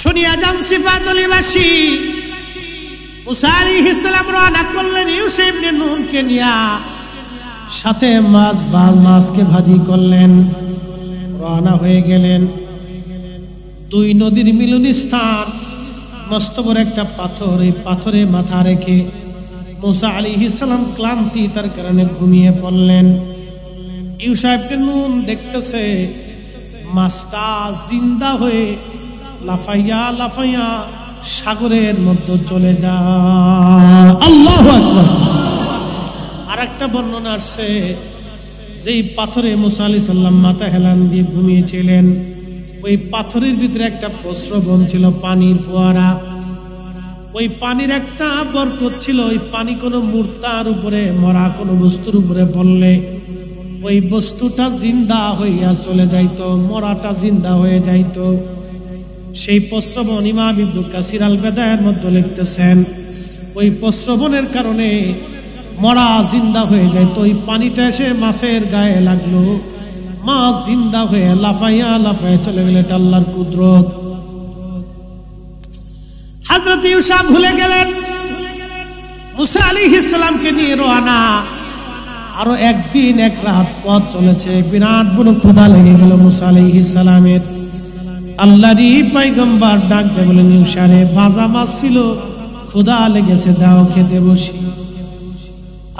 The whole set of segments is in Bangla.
শুনিয়া যান সিফাতলিবাসী মুসা আলাইহিস সালাম রওনা করলেন ইউসা ইবনে নুনকে নিয়া, সাথে মাছকে ভাজি করলেন, রওনা হয়ে গেলেন। দুই নদীর মিলন স্থান, মস্ত বড় একটা পাথর, এই পাথরে মাথা রেখে মুসা আলাইহিস সালাম ক্লান্তি তার কারণে ঘুমিয়ে পড়লেন। ইউসা ইবনে নুন দেখতেছে মাছটা জিন্দা হয়ে লাফাইয়া লাফাইয়া সাগরের মধ্যে চলে যায়। আল্লাহু আকবার। আরেকটা বর্ণনা আসছে, যেই পাথরে মুসা আলাইহিস সালাম মাথা হেলান দিয়ে ঘুমিয়েছিলেন, ওই পাথরের ভিতরে একটা প্রস্রবণ ছিল, পানির ফোয়ারা। ওই পানির একটা বরকত ছিল। ওই পানি কোনো মূর্তার উপরে, মরা কোনো বস্তুর উপরে পড়লে ওই বস্তুটা জিন্দা হইয়া চলে যাইতো, মরাটা জিন্দা হয়ে যাইতো। সেই প্রস্রবণ ইমাম ইবনে কাসির আল বেদায়ের মধ্যে লিখতেছেন, ওই প্রস্রবণের কারণে মরা জিন্দা হয়ে যাইতো। ওই পানিটা এসে মাছের গায়ে লাগলো, মাছ জিন্দা হয়ে লাফাইয়া লাফাইয়া চলে গেল। এটা আল্লাহর কুদরত। হযরত ইউসা ভুলে গেলেন, মুসা আলাইহিস সালামকে নিয়ে রওনা। আরো একদিন এক রাত পথ চলেছে, বিরাট বড় ক্ষুধা লেগে গেল মুসা আলাইহিস সালামের। আল্লাহরই পয়গম্বর ডাক দিয়ে বলেন, ইউসা রে, ভাজা মাছ ছিল, ক্ষুধা লেগেছে, দাও খেতে বসি।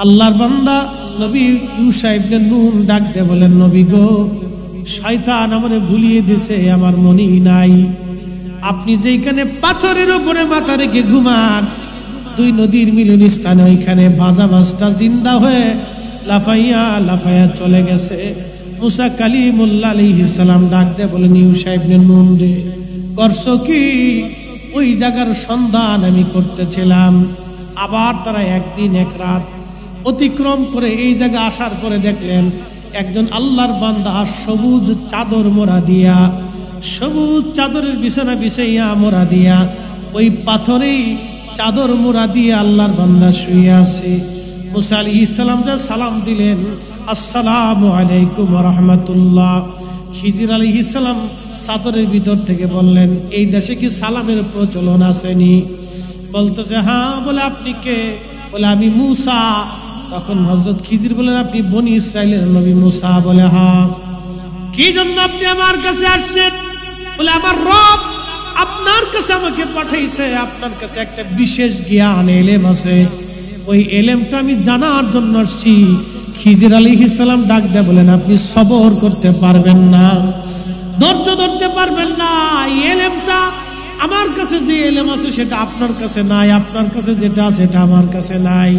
আল্লাহর বান্দা নবী ইউসা ইবনে নুন ডাক দিয়ে বলেন, নবী গো, শয়তান আমারে ভুলিয়ে দিছে, আমার মনেই নাই। আপনি যেখানে পাথরের উপরে মাথা রেখে ঘুমান, দুই নদীর মিলন স্থানে, ওইখানে ভাজা মাছটা জিন্দা হয়ে লাফাইয়া লাফাইয়া চলে গেছে। মুসা কালিমুল্লাহ আলাইহিস সালাম ডাক দিয়ে বলেন, ইউসা ইবনে নুন রে, করছো কি? ওই জায়গার সন্ধান আমি করতেছিলাম। আবার তারা একদিন এক রাত অতিক্রম করে এই জায়গা আসার পরে দেখলেন একজন আল্লাহর বান্দা সবুজ চাদর মোড়া দিয়া, সবুজ চাদরের বিছানা বিছাইয়া মোড়া দিয়া, ওই পাথরেই চাদর মোড়া দিয়ে আল্লাহর বান্দা শুয়ে আছে। মুসা আলাইহিস সালাম যা সালাম দিলেন, আসসালামু আলাইকুম ওয়া রাহমাতুল্লাহ। খিজির আলাইহিস সালাম চাদরের ভিতর থেকে বললেন, এই দেশে কি সালামের প্রচলন আসেনি? বলতেছে হ্যাঁ। বলে আপনি কে? বলে আমি মুসা। তখন হযরত খিজির বলেন, আপনি বনি ইসরাইলের নবী মুসা? বলে হ্যাঁ। কি জন্য আপনি আমার কাছে আসছেন? বলে আমার রব আপনার কাছে আমাকে পাঠাইছে, আপনার কাছে একটা বিশেষ জ্ঞান এলেম আছে, ওই এলেমটা আমি জানার জন্য আসছি। খিজির আলাইহিস সালাম ডাক দেয়া বলেন, আপনি সবর করতে পারবেন না, ধৈর্য ধরতে পারবেন না। এই এলেমটা আমার কাছে, যে এলেম আছে সেটা আপনার কাছে নাই, আপনার কাছে যেটা আছে সেটা আমার কাছে নাই।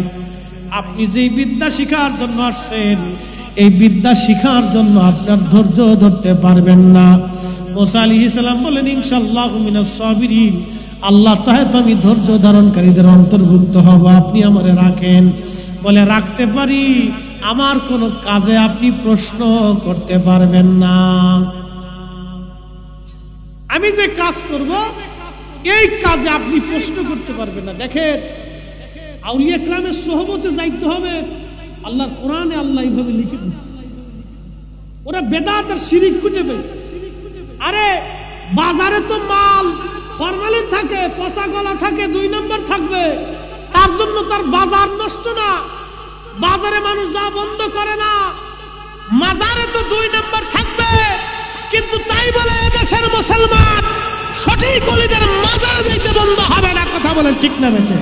আপনি যেই বিদ্যা শিখার জন্য আসছেন, এই বিদ্যা শিখার জন্য আপনার ধৈর্য ধরতে পারবেন না। মুসা আলাইহিস সালাম বলেন, ইনশাআল্লাহু মিনাস সাবিরিন, আল্লাহ চাহে তো আমি ধৈর্য ধারণকারীদের অন্তর্ভুক্ত হব, আপনি আমারে রাখেন। বলে রাখতে পারি, আমার কোনো কাজে আপনি প্রশ্ন করতে পারবেন না। আমি যে কাজ করব এই কাজে আপনি প্রশ্ন করতে পারবেন না। দেখেন, আউলিয়া কেরামের সোহবতে যাইতে হবে। আল্লাহর কোরআনে আল্লাহ এইভাবে লিখে দিচ্ছে, ওরা বেদাত আর শিরিক খুঁজে পেয়েছে। আরে বাজারে তো মাল ফরমালিন থাকে, পচা গলা থাকে, 2 নম্বর থাকবে, তার জন্য তার বাজার নষ্ট না। বাজারে মানুষ যা বন্ধ করে না, মাজারে তো 2 নম্বর থাকবে। কিন্তু তাই বলে এদেশের মুসলমান সঠিক ওলিদের মাজারে যাইতে বন্ধ হবে না। কথা বলেন ঠিক না বেটে?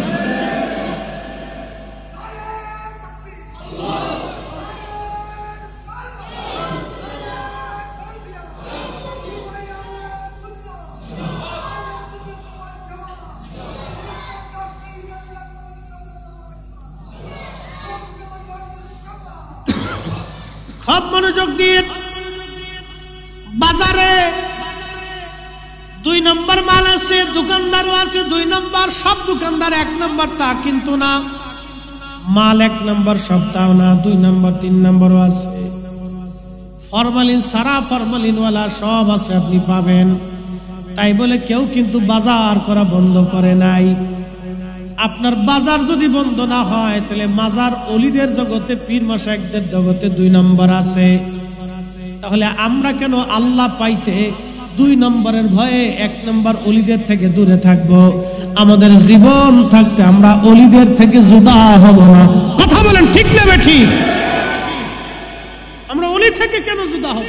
খুব মনোযোগ দিয়ে, বাজারে 2 নম্বর মাল আছে, দোকানদারও আছে 2 নম্বর। সব দোকানদার 1 নম্বর তা কিন্তু না, মাল 1 নম্বর সবটাও না, 2 নম্বর 3 নম্বরও আছে। ফরমালিন সারা, ফরমালিনওয়ালা সব আছে, আপনি পাবেন। তাই বলে কেউ কিন্তু বাজার করা বন্ধ করে নাই। আপনার বাজার যদি বন্ধ না হয়, তাহলে মাজার ওলিদের জগতে, পীর মাশায়েখদের জগতে 2 নম্বর আছে। তাহলে আমরা কেন আল্লাহ পাইতে দুই নম্বরের ভয়ে, এক নম্বর অলিদের থেকে দূরে থাকব। আমাদের জীবন থাকতে আমরা অলিদের থেকে জুদা হব না। কথা বলেন ঠিক না বেঠিক? আমরা অলি থেকে কেন জুদা হব?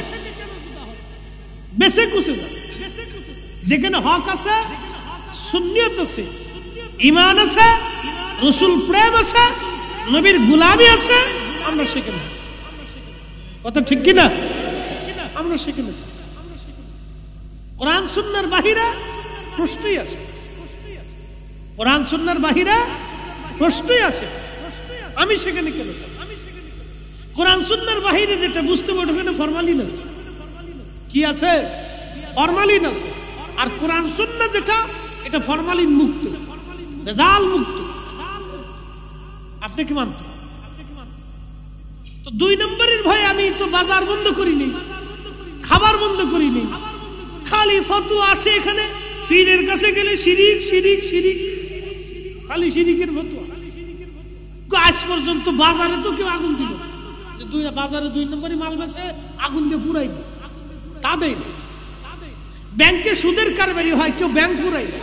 বেশে কুছে যেখানে হক আছে, সুন্নিয়ত আছে, ঈমান আছে, রাসূল প্রেম আছে, নবীর গোলামি আছে, আমরা সেখানে আছি। কথা ঠিক কি না? আমরা সেখানে কোরআন সুন্নাহর বাহিরে প্রশ্নই আছে। কোরআন সুন্নাহর বাহিরে প্রশ্নই আছে। আমি সেখানে কেন? কোরআন সুন্নাহর বাহিরে যেটা বুঝতে হবে ওখানে ফরমালিন আছে। কি আছে? ফরমালিন আছে। আর কোরআন সুন্নাহ যেটা, এটা ফরমালিন মুক্ত, ভেজাল মুক্ত। আপনি কি মানতে? তো দুই নম্বরের ভয়ে আমি তো বাজার বন্ধ করিনি, খাবার বন্ধ করিনি, খালি ফতোয়া আসে এখানে। পীরের কাছে গেলে শিরিক শিরিক শিরিক, খালি শিরিকের ফতোয়া। আজ পর্যন্ত বাজারে তো কেউ আগুন দিল যে বাজারে দুই নম্বরই মাল বেচে আগুন দিয়ে পুরাই দেয়, তা দেয় না। ব্যাংকে সুদের কারবারি হয়, কেউ ব্যাংক পুরাই না।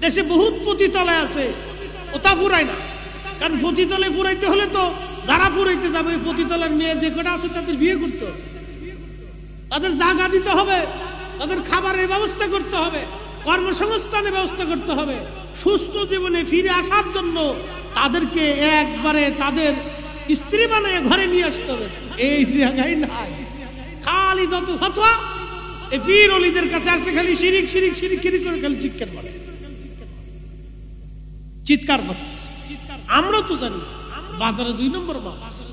দেশে বহুত পতিতালয় আছে, ওটা পুরাই না। কারণ পতিতালয় পুরাইতে হলে তো যারা পুরাইতে যাবে ওই পতিতালয়ের মেয়ে যে কটা আছে তাদের বিয়ে করতে হবে, তাদের জায়গা দিতে হবে, তাদের খাবারের ব্যবস্থা করতে হবে, কর্মসংস্থানের ব্যবস্থা করতে হবে। সুস্থ জীবনে ফিরে আসার জন্য তাদেরকে একবারে তাদের স্ত্রী বানিয়ে ঘরে নিয়ে আসতে হবে। এই জায়গায় নাই, খালি যত ফতোয়া এই পীর ওলিদের কাছে আসলে খালি শিরিক শিরিক শিরিক শিরিক করে খালি চিৎকার করে, চিৎকার করতেছে। আমরাও তো জানি বাজারে দুই নম্বর মাল আছে,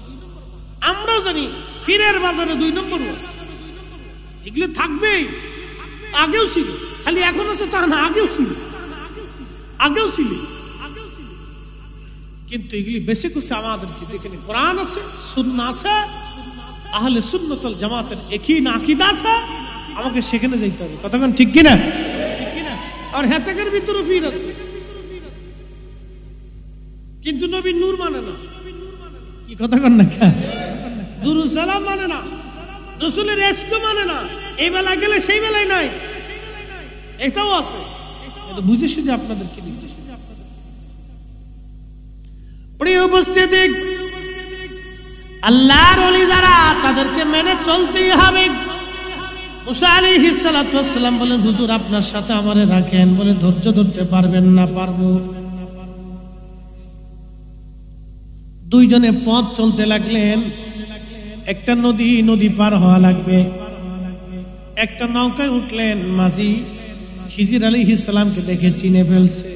আমরাও জানি পীরের বাজারে দুই নম্বর আছে। এগুলো থাকবেই, আগেও ছিল, খালি এখন আছে তা না, আগেও ছিল, আগেও ছিল। কিন্তু এগুলি বেশি কিছু আমাদেরকে, যেখানে কোরআন আছে, সুন্নাহ আছে, আহলে সুন্নাত ওয়াল জামাতের একই আকীদা আছে, আমাকে সেখানে যাইতে হবে। কতক্ষণ ঠিক কিনা? আর হেতাকের ভিতরে পীর আছে, কিন্তু নবীর নূর মানে না। কি কথা কন না? দুরূদ সালাম মানে না, রাসূলের ইশক মানে না। এই বেলায় গেলে সেই বেলায় নাই, এটাও আছে। এটা বুঝে শুধু আপনাদেরকে নির্দেশ। প্রিয় উপস্থিতি, আল্লাহর ওলি যারা, তাদেরকে মেনে চলতেই হবে। মুসা আলাইহিস সালাতু ওয়াস সালাম বলেন, হুজুর আপনার সাথে আমারে রাখেন। বলে, ধৈর্য ধরতে পারবেন না? পারবো। দুইজনে পথ চলতে লাগলেন। একটা নদী পার হওয়া লাগবে। একটা নৌকায় উঠলেন। মাঝি খিজির আলাইহিস সালামকে দেখে চিনে ফেলছে।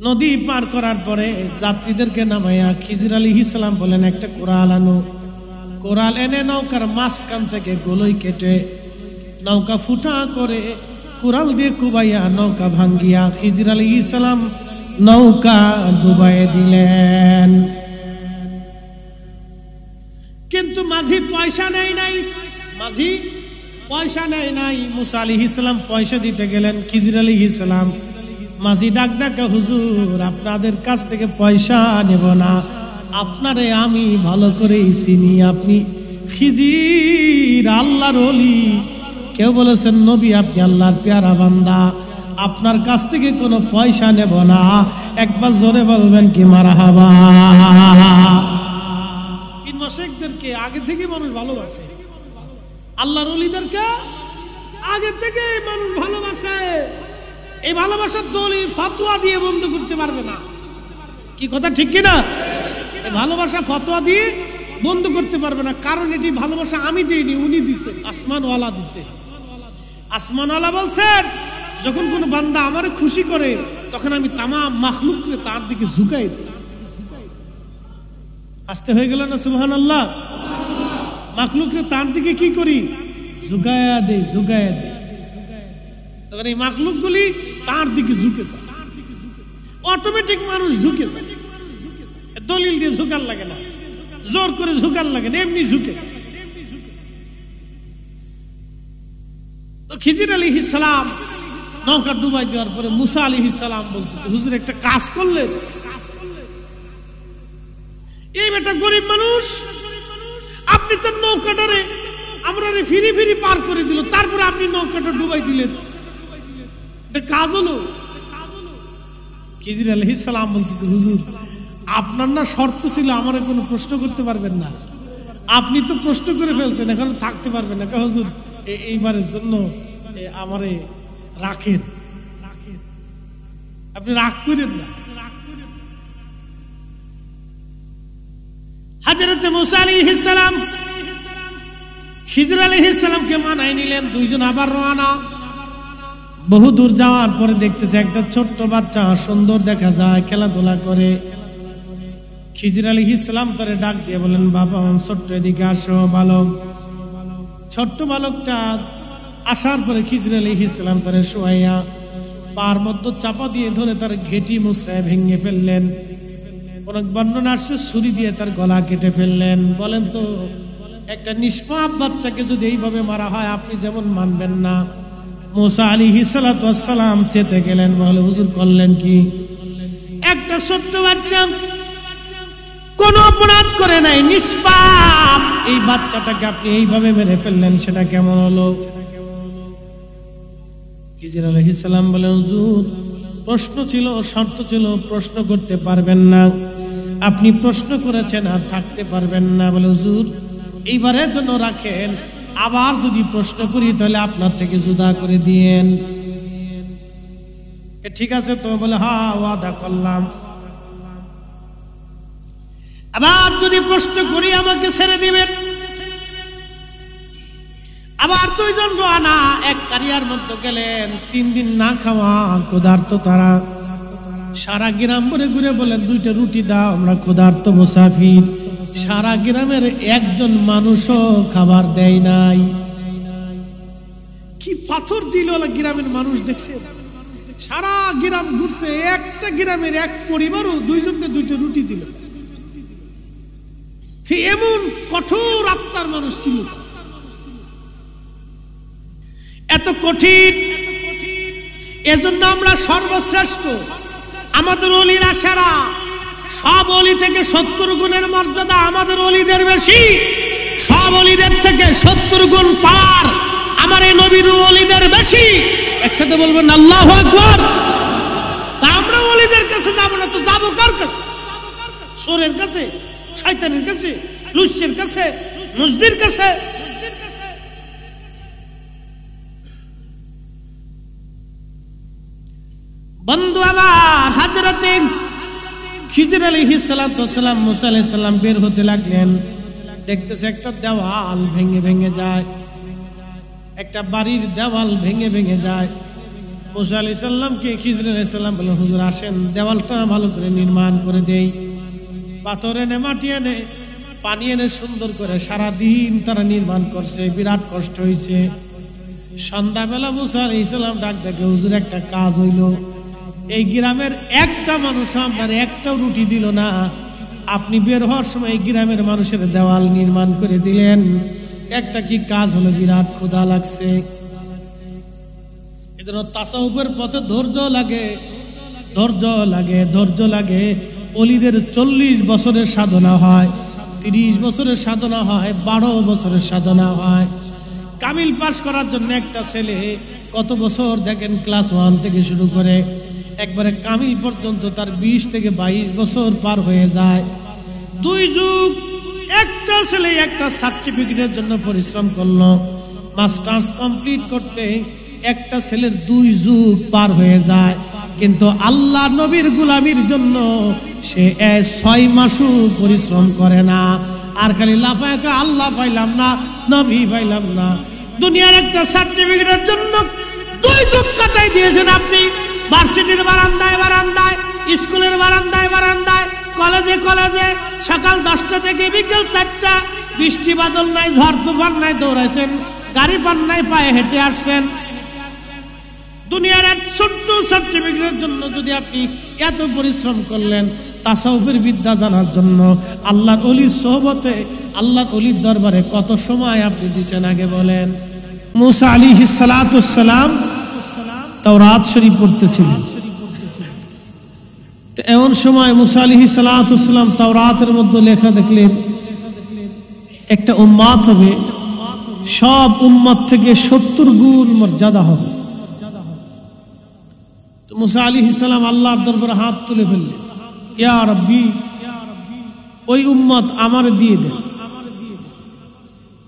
নদী পার করার পরে যাত্রীদেরকে নামাইয়া খিজির আলাইহিস সালাম বলেন, একটা কোরাল আনো। কোরাল এনে নৌকার মাঝখান থেকে গোলই কেটে নৌকা ফুটা করে কোরাল দিয়ে কুবাইয়া নৌকা ভাঙ্গিয়া খিজির আলাইহিস সালাম নৌকা ডুবাইয়ে দিলেন। কিন্তু মাঝি পয়সা নেয় নাই, মাঝি পয়সা নেয় নাই। মুসা আলাইহিস সালাম পয়সা দিতে গেলেন। খিজির আলাইহিস সালাম, মাঝি ডাক ডাকা, হুজুর আপনাদের কাছ থেকে পয়সা নেব না, আপনারে আমি ভালো করেই চিনি, আপনি খিজির আল্লাহর ওলি। কেউ বলেছেন নবী আপনি আল্লাহর পেয়ারা বান্দা, আপনার কাছ থেকে কোনো পয়সা নেব না। একবার জোরে বলবেন কি মারহাবা। মুশরিকদেরকে আগে থেকে মানুষ ভালোবাসে, আল্লাহর ওলিদেরকে আগে থেকে মানুষ ভালোবাসে। এই ভালোবাসার দলিল ফতোয়া দিয়ে বন্ধ করতে পারবে না। কি কথা ঠিক কিনা? এই ভালোবাসা ফতোয়া দিয়ে বন্ধ করতে পারবে না। কারণ এটি ভালোবাসা আমি দিইনি, উনি দিছে, আসমানওয়ালা দিছে। আসমানওয়ালা বলছেন, যখন কোনো বান্দা আমারে খুশি করে তখন আমি তামাম মাখলুককে তার দিকে ঝুঁকাই দিই। আসতে হয়ে গেল না? সুবহানাল্লাহ। মাখলুককে তার দিকে কি করি? ঝুঁকায়া দেই, ঝুঁকায়া দেই। তখন এই মাখলুকগুলি তার দিকে ঝুঁকে যায়, অটোমেটিক মানুষ ঝুঁকে যায়। দলিল দিয়ে ঝুঁকার লাগে না, জোর করে ঝুঁকার লাগে না, এমনি ঝুঁকে যায়। তো খিজির আলাইহিস সালাম নৌকা ডুবাই দেওয়ার পরে মুসা আলাইহিস সালাম বলতেছে, হুজুর একটা কাজ করলেন। এই বেটা গরিব মানুষ, আপনি তো নৌকাটারে আমরা ফিরি ফিরি পার করে দিল, তারপরে আপনি নৌকাটা ডুবাই দিলেন, এটা কাজ হলো? খিজির আলাইহিস সালাম বলতেছে, হুজুর আপনার না শর্ত ছিল আমারে কোনো প্রশ্ন করতে পারবেন না, আপনি তো প্রশ্ন করে ফেলছেন, এখন থাকতে পারবেন না। হুজুর এইবারের জন্য আমারে রাখেন, আপনি রাগ করেন না। হযরত মুসা আলাইহিস সালাম খিজির আলাইহিস সালামকে মানায় নিলেন, দুইজন আবার রওনা। বহু দূর যাওয়ার পরে দেখতেছে একটা ছোট্ট বাচ্চা, সুন্দর দেখা যায়, খেলাধুলা করে। খিজির আলাইহিস সালাম তারে ডাক দিয়ে বলেন, বাবা ছোট্ট এদিকে আসো বালক। ছোট্ট বালকটা আসার পরে খিজির আলাইহিস সালাম তারে শোয়াইয়া পার মধ্যে চাপা দিয়ে ধরে তার ঘেটি মুচড়ায় ভেঙে ফেললেন। অনেক বর্ণনা আসছে ছুরি দিয়ে তার গলা কেটে ফেললেন। বলেন তো, একটা নিষ্পাপ বাচ্চাকে যদি এইভাবে মারা হয় আপনি যেমন মানবেন না। মুসা আলাইহিস সালাতু ওয়াস সালাম চেতে গেলেন, বলে হুজুর করলেন কি? একটা ছোট্ট বাচ্চা কোন অপরাধ করে নাই, নিষ্পাপ, এই বাচ্চাটাকে আপনি এইভাবে মেরে ফেললেন, সেটা কেমন হলো? খিজির আলাইহিস সালাম বলেন, হুজুর প্রশ্ন ছিল, শর্ত ছিল, প্রশ্ন করতে পারবেন না, আপনি প্রশ্ন করেছেন আর থাকতে পারবেন না। বলে হুজুর এইবারের জন্য রাখেন, আবার যদি প্রশ্ন করি তাহলে আপনার থেকে জুদা করে দিয়েন। ঠিক আছে তো? বলে হ্যাঁ ওয়াদা করলাম। আবার যদি প্রশ্ন করি আমাকে ছেড়ে দিবেন। আবার দুইজন রওনা, এক কারিয়ার মধ্যে গেলেন। 3 দিন না খাওয়া, ক্ষুধার্ত তারা। সারা গ্রাম ঘুরে ঘুরে বলেন, 2টা রুটি দাও, আমরা ক্ষুধার্ত মুসাফির। সারা গ্রামের একজন মানুষও খাবার দেয় নাই। কি পাথর দিল গ্রামের মানুষ দেখছে, সারা গ্রাম ঘুরছে, একটা গ্রামের এক পরিবারও 2জনকে 2টা রুটি দিল। এমন কঠোর আত্মার মানুষ ছিল, এত কঠিন। এজন্য আমরা সর্বশ্রেষ্ঠ, আমাদের ওলিরা সেরা। সব ওলি থেকে 70 গুণের মর্যাদা আমাদের ওলিদের বেশি, সব ওলিদের থেকে 70 গুণ পার আমার এই নবীর ওলিদের বেশি। একসাথে বলবেন আল্লাহু আকবার। তা আমরা ওলিদের কাছে যাব না তো যাবো কার কাছে? চোরের কাছে, শয়তানের কাছে, লুচ্চের কাছে, মুজদির কাছে? বন্ধু আমার, হযরতে খিজির আলাইহিস সালাতু ওয়াস সালাম মুসা আলাইহিস সালাম বের হতে লাগলেন। দেখতেছে একটা দেওয়াল ভেঙে ভেঙে যায়, একটা বাড়ির দেওয়াল ভেঙে ভেঙে যায়। মুসা আলাইহিস সালামকে খিজির আলাইহিস সালাম বললেন, হুজুর আসেন দেওয়ালটা ভালো করে নির্মাণ করে দেই। পাথর এনে, মাটি এনে, পানি এনে সুন্দর করে সারাদিন তারা নির্মাণ করছে। বিরাট কষ্ট হয়েছে। সন্ধ্যাবেলা মুসা আলাইহিস সালাম ডাক দেখে, হুজুর একটা কাজ হইল, এই গ্রামের একটা মানুষ আপনার একটাও রুটি দিল না, আপনি বের হওয়ার সময় এই গ্রামের মানুষের দেওয়াল নির্মাণ করে দিলেন, একটা কি কাজ হলো? বিরাট ক্ষুধা লাগছে। এজন্য তাসাউফের পথে ধৈর্য লাগে, ধৈর্য লাগে, ধৈর্য লাগে। ওলিদের 40 বছরের সাধনা হয়, 30 বছরের সাধনা হয়, 12 বছরের সাধনা হয়। কামিল পাস করার জন্য একটা ছেলে কত বছর দেখেন, ক্লাস 1 থেকে শুরু করে একবারে কামিল পর্যন্ত তার 20 থেকে 22 বছর পার হয়ে যায়। 2 যুগ একটা ছেলে একটা সার্টিফিকেটের জন্য পরিশ্রম করলো। মাস্টার্স কমপ্লিট করতে একটা ছেলের 2 যুগ পার হয়ে যায়, কিন্তু আল্লাহ নবীর গোলামির জন্য সে 6 মাসও পরিশ্রম করে না। আর খালি লাফায় আল্লাহ পাইলাম না, নবী পাইলাম না। দুনিয়ার একটা সার্টিফিকেটের জন্য 2 যুগ কাটাই দিয়েছেন আপনি। ভার্সিটির বারান্দায় বারান্দায়, স্কুলের বারান্দায় বারান্দায়, কলেজে কলেজে, সকাল 10টা থেকে বিকেল 4টা, বৃষ্টি বাদল নাই, ঝড় তুফান নাই, দৌড়াইছেন, গাড়ি পান নাই, পায়ে হেঁটে আসছেন। দুনিয়ার এক ছোট্ট সার্টিফিকেটের জন্য যদি আপনি এত পরিশ্রম করলেন, তাসাউফের বিদ্যা জানার জন্য আল্লাহর ওলির সোহবতে, আল্লাহর ওলির দরবারে কত সময় আপনি দিছেন আগে বলেন? মুসা আলাইহিস সালাতু ওয়াস সালাম তাওরাত শরীফ পড়তেছিলেন। তো এমন সময় মুসা আলাইহিস সালাতু ওয়াস সালাম তাওরাতের মধ্যে লেখা দেখলেন একটা উম্মাত হবে, সব উম্মত থেকে 70 গুণ মর্যাদা হবে। তো মুসা আলাইহিস সালাম আল্লাহর দরবারে হাত তুলে ফেললেন, ইয়া রাব্বি, ওই উম্মত আমারে দিয়ে দেন,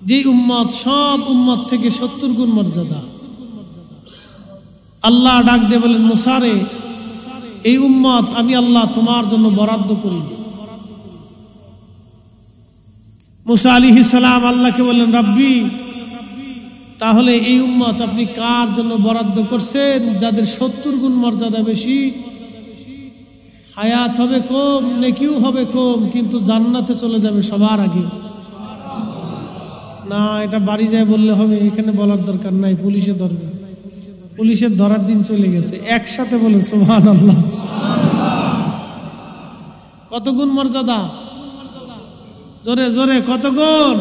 যে উম্মত সব উম্মত থেকে 70 গুণ মর্যাদা। আল্লাহ ডাক দিয়ে বলেন, মুসা রে, এই উম্মত আমি আল্লাহ তোমার জন্য বরাদ্দ করিনি। মুসা আলাইহিস সালাম আল্লাহকে বললেন, রাব্বি, তাহলে এই উম্মত আপনি কার জন্য বরাদ্দ করছেন? যাদের 70 গুণ মর্যাদা বেশি, হায়াত হবে কম, নেকিও হবে কম, কিন্তু জান্নাতে চলে যাবে সবার আগে। না, এটা বাড়ি যায় বললে হবে, এখানে বলার দরকার নাই, পুলিশে ধরবে। পুলিশের ধরার দিন চলে গেছে। একসাথে বলে সুবহানাল্লাহ। কত গুণ মর্যাদা? জোরে জোরে কত গুণ?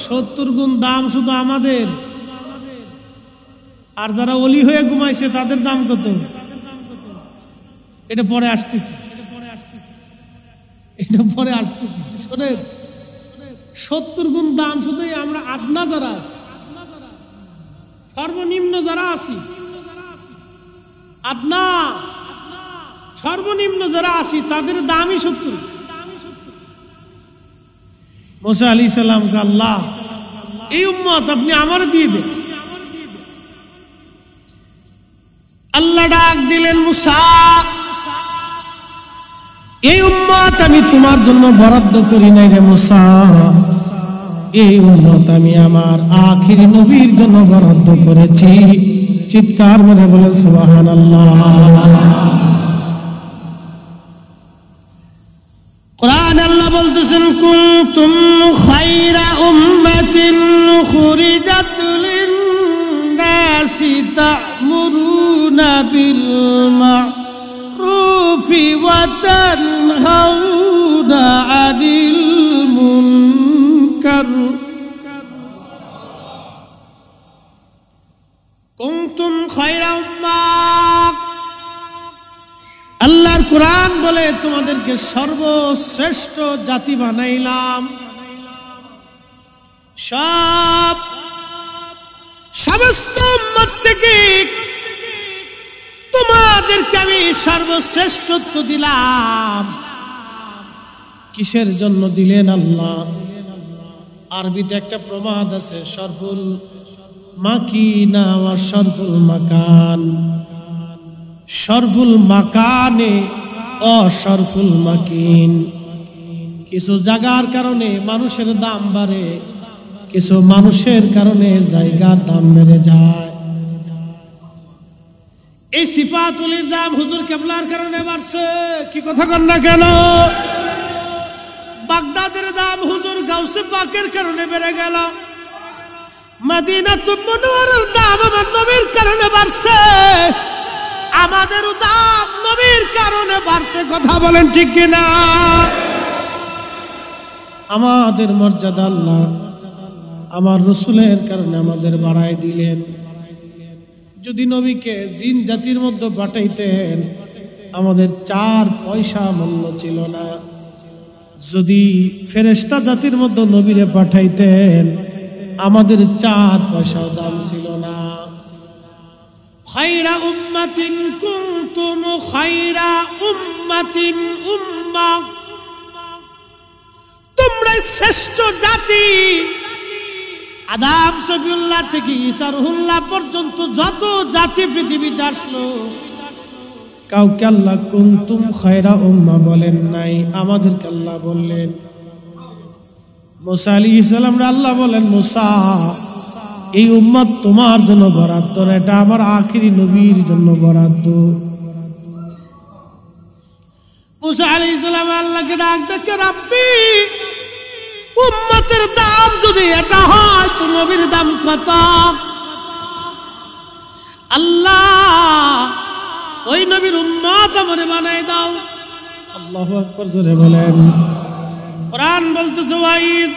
70 গুণ দাম শুধু আমাদের। আর যারা ওলি হয়ে ঘুমাইছে তাদের দাম কত? এটা পরে আসতেছি, এটা পরে আসতেছি। শোনেন, 70 গুণ দাম শুধু আমরা আদনা যারা আছি, সর্বনিম্ন যারা আছি, আদনা সর্বনিম্ন যারা আছি তাদের দামই 70। মুসা আলাইহিস সালামকে আল্লাহ, এই উম্মত আপনি আমার দিয়ে দেন। আল্লাহ ডাক দিলেন, মুসা, এই উম্মত আমি তোমার জন্য বরাদ্দ করি নাই রে মুসা, এই উম্মত আমি আমার আখির নবীর জন্য বরাদ্দ করেছি। চিৎকার মেরে বলেন সুবহানাল্লাহ। কোরআন আল্লাহ বলতেছেন, কুনতুম খায়রা উম্মাতিন উখরিজাত লিন-নাসি তা'মুরুনা বিল মা'রুফি ওয়া তানহাউনা আনিল মুনকার। কুনতুম খায়রা উম্মাহ, আল্লাহর কোরআন বলে তোমাদেরকে সর্বশ্রেষ্ঠ জাতি বানাইলাম। সমস্ত উম্মত থেকে তোমাদেরকে আমি সর্বশ্রেষ্ঠত্ব দিলাম। কিসের জন্য দিলেন আল্লাহ? আরবিতে একটা প্রবাদ আছে, শরফুল মাকিনা ওয়া শরফুল মাকান। শরফুল মাকানে অশরফুল মাকিন। কিছু জায়গার কারণে মানুষের দাম বাড়ে, কিছু মানুষের কারণে জায়গার দাম বেড়ে যায়। এই সিফাতুলের দাম হুজুর কেবলার কারণে বাড়ছে, কি কথা কন না কেন? বাগদাদের দাম হুজুর গাউসে পাকের কারণে বেড়ে গেল। মদিনাতুল মুনওয়ারার দাম আমার নবীর কারণে বাড়ছে, আমাদের দাম নবীর কারণে বাড়ছে। কথা বলেন ঠিক কিনা? আমাদের মর্যাদা আল্লাহ আমার রসুলের কারণে আমাদের বাড়াই দিলেন। যদি নবীকে জিন জাতির মধ্যে পাঠাইতেন, আমাদের 4 পয়সা মূল্য ছিল না। যদি ফেরেশতা জাতির মধ্যে নবীরে পাঠাইতেন, আমাদের 4 পয়সাও দাম ছিল না। খায়রা উম্মাতিন কুনতুম খায়রা উম্মাতিন উম্মাহ, তোমরা শ্রেষ্ঠ জাতি। আদম শফিউল্লাহ থেকে ঈসা রুহুল্লাহ পর্যন্ত যত জাতি পৃথিবীতে আসলো, কাউকে আল্লাহ কুনতুম খায়রা উম্মাহ বলেন নাই, আমাদেরকে আল্লাহ বললেন। মুসা আলাইহিস সালাম রে আল্লাহ বলেন, মুসা, এই উম্মত তোমার জন্য বরাদ্দ না, এটা আমার আখিরি নবীর জন্য বরাদ্দ। মুসা আলাইহিস সালাম আল্লাহকে ডাক দেখে, রাব্বি, উম্মতের দাম যদি এটা হয় তো নবীর দাম কত? আল্লাহ, ওই নবীর উম্মত আমারে বানাই দাও। আল্লাহু আকবার, জোরে বলেন। কোরআন বলতেছে, ওয়াইদ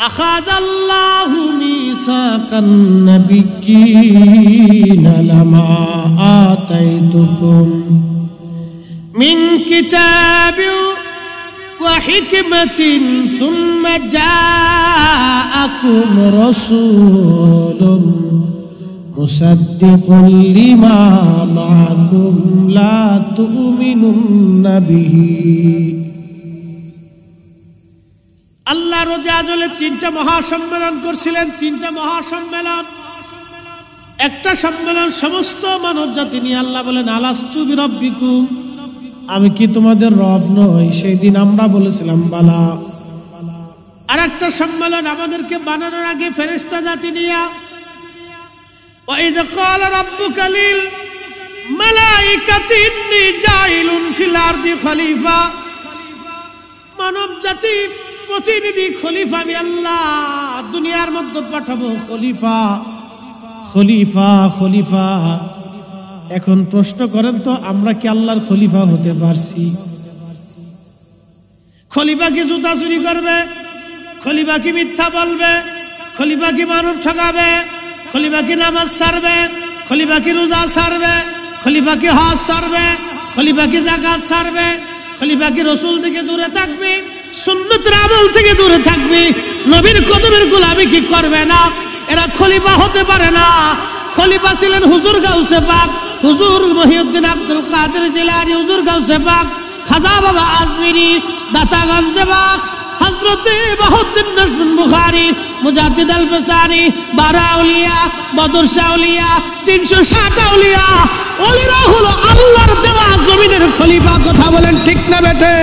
আখাযাল্লাহু মিসাকান নাবিয়্যিনা লামা আতাইতুকুম মিন কিতাবিন ওয়া হিকমাতিন সুম্মা জাআকুম রাসূলুম মুসাদ্দিকুল লিমা মাআকুম লা তুমিনুন্না বিহি। আল্লাহ রোজা আজলে 3টা মহাসম্মেলন করছিলেন। 3টা মহাসম্মেলন, একটা সম্মেলন সমস্ত মানব জাতি নিয়ে। আল্লাহ বলেন আলাস্তু বিরব্বিকুম, আমি কি তোমাদের রব নই? সেই দিন আমরা বলেছিলাম বালা। আর একটা সম্মেলন আমাদেরকে বানানোর আগে ফেরেশতা জাতি নিয়ে, وَإِذْ قَالَ رَبُّكَ لِلْمَلَائِكَةِ إِنِّي جَاعِلٌ فِي الْأَرْضِ خَلِيفَةً, মানব জাতি প্রতিনিধি খলিফা আমি আল্লাহ দুনিয়ার মধ্যে পাঠাবো। খলিফা খলিফা খলিফা। এখন প্রশ্ন করেন তো, আমরা কি আল্লাহর খলিফা হতে পারছি? খলিফা কি জুতা চুরি করবে? খলিফা কি মিথ্যা বলবে? খলিফা কি মানব ঠকাবে? খলিফা কি নামাজ ছাড়বে? খলিফা কি রোজা ছাড়বে? খলিফা কি হজ ছাড়বে? খলিফা কি যাকাত ছাড়বে? খলিফা কি রাসূল থেকে দূরে থাকবে? সুন্নতের আমল থেকে দূরে থাকবে? নবীর কদমের গোলামি কি করবে না? এরা খলিফা হতে পারে না। খলিফা ছিলেন হুজুর গাউসে পাক, হুজুর মহিউদ্দিন আব্দুল কাদের জিলানী, হুজুর গাউসে পাক খাজা বাবা আজমিরি, দাতাগঞ্জ বাক্স হযরতে বাহাউদ্দিন নাজমুল বুখারী, মুজাদ্দিদ আল ফসানি, 12 আউলিয়া, বদর শাহ আউলিয়া, 360 আউলিয়া। ওলিরা হলো আল্লাহর দেওয়া জমিনের খলিফা। কথা বলেন ঠিক না বেটে?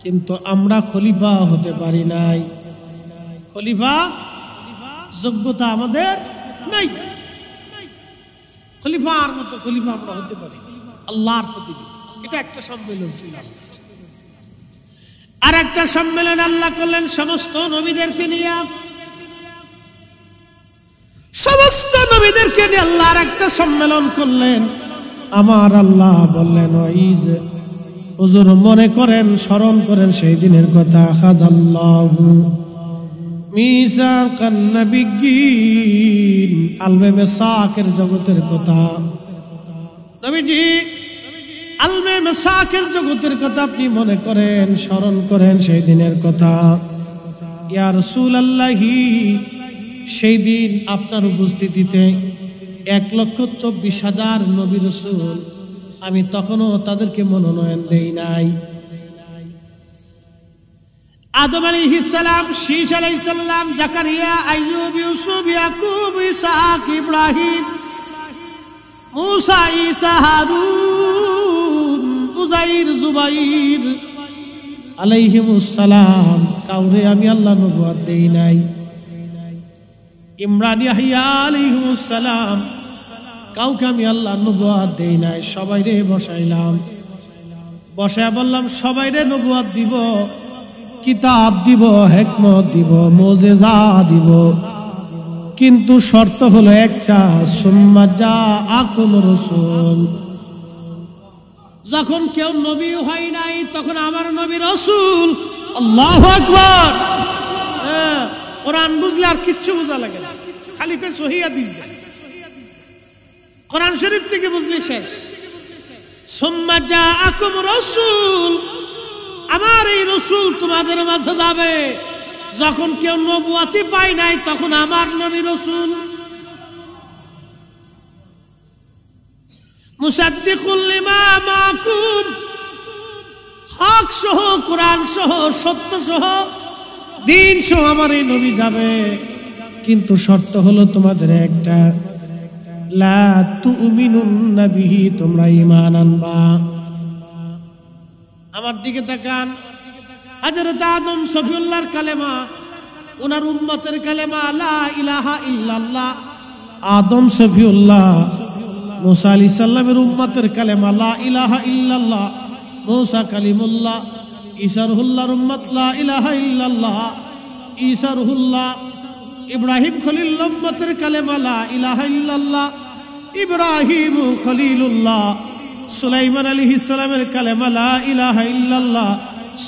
কিন্তু আমরা খলিফা হতে পারি নাই। খলিফা যোগ্যতা আমাদের নাই। খলিফার মতো খলিফা আমরা হতে পারি না। আল্লাহর প্রতিনিধি। এটা একটা সম্মেলন ছিল আল্লাহর। আর একটা সম্মেলন আল্লাহ করলেন সমস্ত নবীদেরকে নিয়ে। সমস্ত নবীদেরকে নিয়ে আল্লাহ আর একটা সম্মেলন করলেন। আমার আল্লাহ বললেন ওয়াইজ, হুজুর মনে করেন, স্মরণ করেন সেই দিনের কথা। খাযাল্লাহু মিসাকান নাবিয়্যিন, আলমে মেসাকের জগতের কথা। নবীজি আলমে মেসাকের জগতের কথা আপনি মনে করেন, স্মরণ করেন সেই দিনের কথা। ইয়া রাসূলুল্লাহি, সেই দিন আপনার উপস্থিতিতে 1,24,000 নবী রাসূল, আমি তখনও তাদেরকে মনোনয়ন দেই নাই। আদম আলাইহিস সালাম, শীশ আলাইহিস সালাম, জাকারিয়া, আইয়ুব, ইউসুফ, ইয়াকুব, ইসহাক, ইব্রাহিম, মুসা, ঈসা, হারুন, উযাইর, জুবাইর আলাইহিমুস সালাম, কাউরে আমি আল্লাহ নবুয়ত দেই নাই। ইমরান, ইয়াহইয়া আলাইহিমুস সালাম, কাউকে আমি আল্লাহ নবুয়ত দেই নাই। সবাইরে বসাইলাম, বসায় বললাম সবাইরে নবুয়ত দিব, কিতাব দিব, হিকমত দিব, মুজিজা দিব, কিন্তু শর্ত হলো একটা, সুম্মা জাআকুম রাসূল। যখন কেউ নবী হয় নাই তখন আমার নবী রাসূল। আল্লাহু আকবার। কোরআন বুঝলে আর কিচ্ছু বোঝা লাগে না, খালি কই সহিহ হাদিস দেয়। কোরআন শরীফ থেকে বুঝলি শেষ। সুম্মা জাআকুম রাসূল, আমার এই রাসূল তোমাদের মাঝে যাবে। যখন কেউ নবুয়তি পায় নাই তখন আমার নবী রাসূল। মুসাদ্দিকুল লিমা মাকুম, হক সহ, কোরআন সহ, সত্য সহ, দিন সহ আমার এই নবী যাবে। কিন্তু শর্ত হলো তোমাদের একটা, লা তুমিনুন্না বিহি, তোমরা ঈমান আনবা। আমার দিকে তাকান। হযরত আদম সফিউল্লাহর কালেমা, ওনার উম্মতের কালেমা লা ইলাহা ইল্লাল্লাহ। আদম সফিউল্লাহ, মুসা আলাইহিস সালামের উম্মতের কালেমা লা ইলাহা ইল্লাল্লাহ। মুসা কালিমুল্লাহ, ঈসা রুহুল্লাহর উম্মত লা ইলাহা ইল্লাল্লাহ। ঈসা রুহুল্লাহ। ইব্রাহিম খলিল উম্মতের কালেমা লা ইলাহা ইল্লাল্লাহ। ইব্রাহিম খলিলুল্লাহ। সুলাইমান আলাইহিস সালামের কালেমা লা ইলাহা ইল্লাল্লাহ।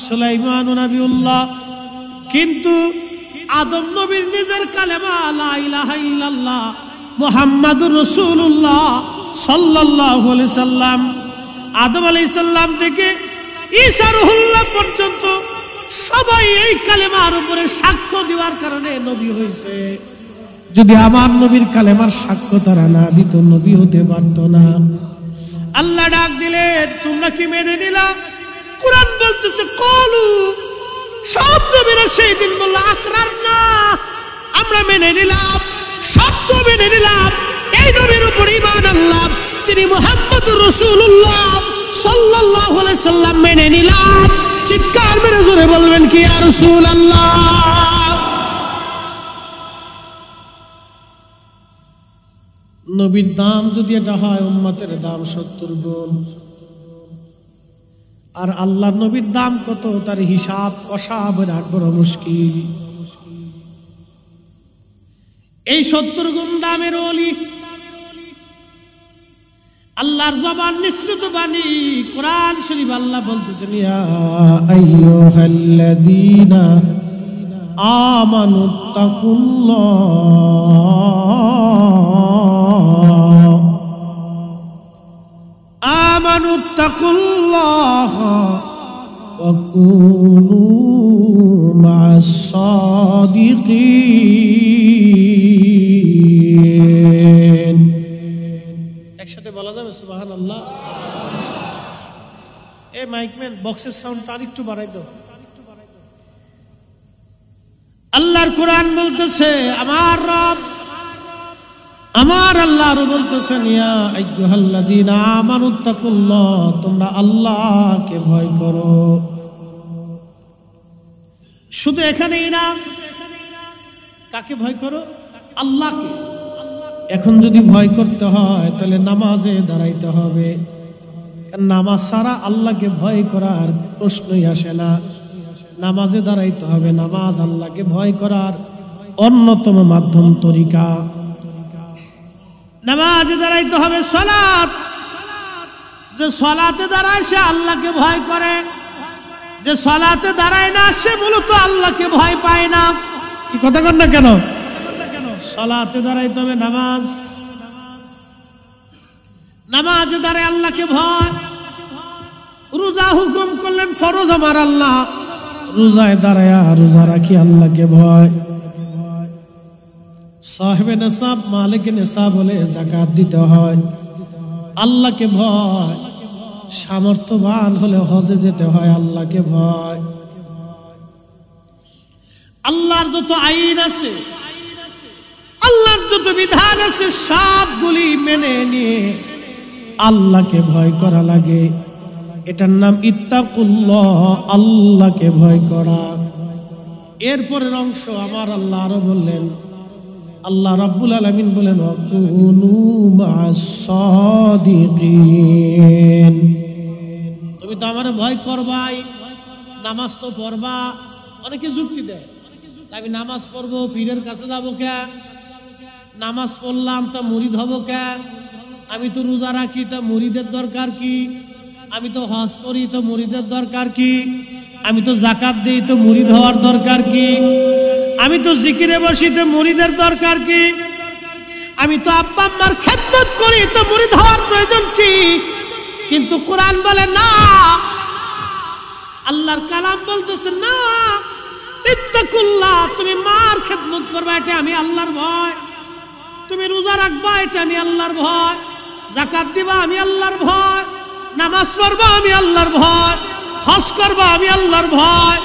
সুলাইমান নবিউল্লাহ। কিন্তু আদম নবীর নিজের কালেমা লা ইলাহা ইল্লাল্লাহ মুহাম্মাদুর রাসূলুল্লাহ সাল্লাল্লাহু আলাইহি সাল্লাম, আদম আলাইহিস সালাম থেকে ঈসা রুহুল্লাহ পর্যন্ত সবাই এই কালেমার উপরে সাক্ষ্য দেওয়ার কারণে নবী হয়েছে। যদি আমার নবীর কালেমার সাক্ষ্য তারা না দিত, নবী হতে পারত না। আল্লাহ ডাক দিলেন, তোমরা কি মেনে নিলা? কোরআন বলতেছে কলু, সব নবীরা সেই দিন বলল আকরারনা, আমরা মেনে নিলাম, সত্য মেনে নিলাম, এই নবীর উপর ঈমান আনলাম, তিনি মুহাম্মদুর রাসূলুল্লাহ সাল্লাল্লাহু আলাইহি সাল্লাম মেনে নিলাম। চিৎকার মেরে জোরে বলবেন কি ইয়া রাসূলুল্লাহ। নবীর দাম যদি এটা হয়, উম্মতের দাম 70 গুণ। আর আল্লাহর নবীর দাম কত, তার হিসাব কষা বিরাট বড় মুশকিল। এই 70 গুণ দামের ওলি, আল্লাহর জবান নিঃসৃত বাণী কোরআন শরীফ আল্লাহ বলতেছেন, ইয়া আইয়ুহাল্লাযীনা আমানুত্তাকুল্লাহ ওয়া কুনু মা'আস সাদিকিন। একসাথে বলা যাবে সুবহানাল্লাহ? এই মাইকম্যান বক্সের সাউন্ডটা আরেকটু বাড়াই দাও। আল্লাহর কোরআন বলতেছে, আমার রব আমার আল্লাহ আরো বলতেছেন, ইয়া আইয়ুহাল্লাযীনা আমানুত্তাকুল্লাহ, তোমরা আল্লাহকে ভয় করো। শুধু এখানেই না, কাকে ভয় করো? আল্লাহকে। এখন যদি ভয় করতে হয় তাহলে নামাজে দাঁড়াইতে হবে। নামাজ ছাড়া আল্লাহকে ভয় করার প্রশ্নই আসে না। নামাজে দাঁড়াইতে হবে। নামাজ আল্লাহকে ভয় করার অন্যতম মাধ্যম, তরিকা। নামাজে দাঁড়াইতে হবে। সালাত, যে সালাতে দাঁড়ায় সে আল্লাহকে ভয় করে, যে সালাতে দাঁড়ায় না সে মূলত আল্লাহকে ভয় পায় না। কি কথা কন না কেন? সালাতে দাঁড়াইতে হবে। নামাজ, নামাজে দাঁড়ায় আল্লাহকে ভয়। রোজা হুকুম করলেন ফরজ আমার আল্লাহ, রোজায় দাঁড়ায় রোজা রাখি আল্লাহকে ভয়। সাহেবে নেশাব মালিকে নেশাব বলে যাকাত দিতে হয়, আল্লাহকে ভয়। সামর্থ্যবান হলে হজে যেতে হয়, আল্লাহকে ভয়। আল্লাহর যত আইন আছে, আল্লাহর যত বিধান আছে, সবগুলি মেনে নিয়ে আল্লাহকে ভয় করা লাগে। এটার নাম ইত্তাকুল্লাহ, আল্লাহকে ভয় করা। এরপরের অংশ আমার আল্লাহ আরো বললেন, আল্লাহ রাব্বুল আলামিন বলেন, ওয়াকুনু মা'আস সাদিকিন, তুমি তো আমারে ভয় করবাই, নামাজ তো পড়বা। অনেকে যুক্তি দেয়, আমি নামাজ পড়বো পীরের কাছে যাবো কে? নামাজ পড়লাম তা মুরিদ হবো কে? আমি তো রোজা রাখি তা মুরিদের দরকার কি? আমি তো হজ করি তো মুরিদের দরকার কি? আমি তো যাকাত দিই তো মুরিদ হওয়ার দরকার কি? আমি তো জিকিরে বসি তো মুরিদের দরকার কি? আমি তো আব্বা আম্মার খেদমত করি তো মুরিদ হওয়ার প্রয়োজন কি? কিন্তু কোরআন বলে না, আল্লাহর কালাম বলতেছে না, ইত্তাকুল্লাহ, তুমি মার খেদমত করবা, এটা আমি আল্লাহর ভয়। তুমি রোজা রাখবা, এটা আমি আল্লাহর ভয়। যাকাত দিবা, আমি আল্লাহর ভয়। নামাজ পড়বা, আমি আল্লাহর ভয়। হজ করবা, আমি আল্লাহর ভয়।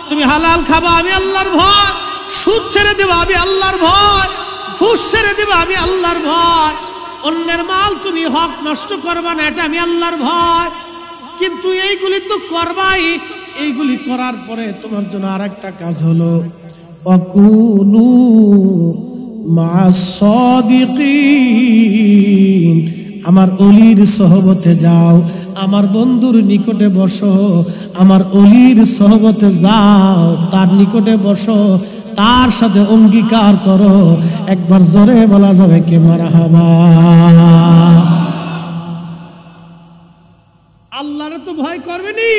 তুমি হালাল খাবা, আমি আল্লাহর ভয়। সুদ ছেড়ে দেবা, আমি আল্লাহর ভয়। ঘুষ ছেড়ে দেবা, আমি আল্লাহর ভয়। অন্যের মাল তুমি হক নষ্ট করবা না, এটা আমি আল্লাহর ভয়। কিন্তু এইগুলি তো করবাই। এইগুলি করার পরে তোমার জন্য আরেকটা কাজ হলো, ওয়াকুনু মা'আস সাদিকিন, আমার অলির সহবতে যাও, আমার বন্ধুর নিকটে বসো, আমার অলির সহবতে যাও, তার নিকটে বসো, তার সাথে অঙ্গীকার করো। একবার জোরে বলা যাবে কি মারহাবা? আল্লাহরে তো ভয় করবেনি,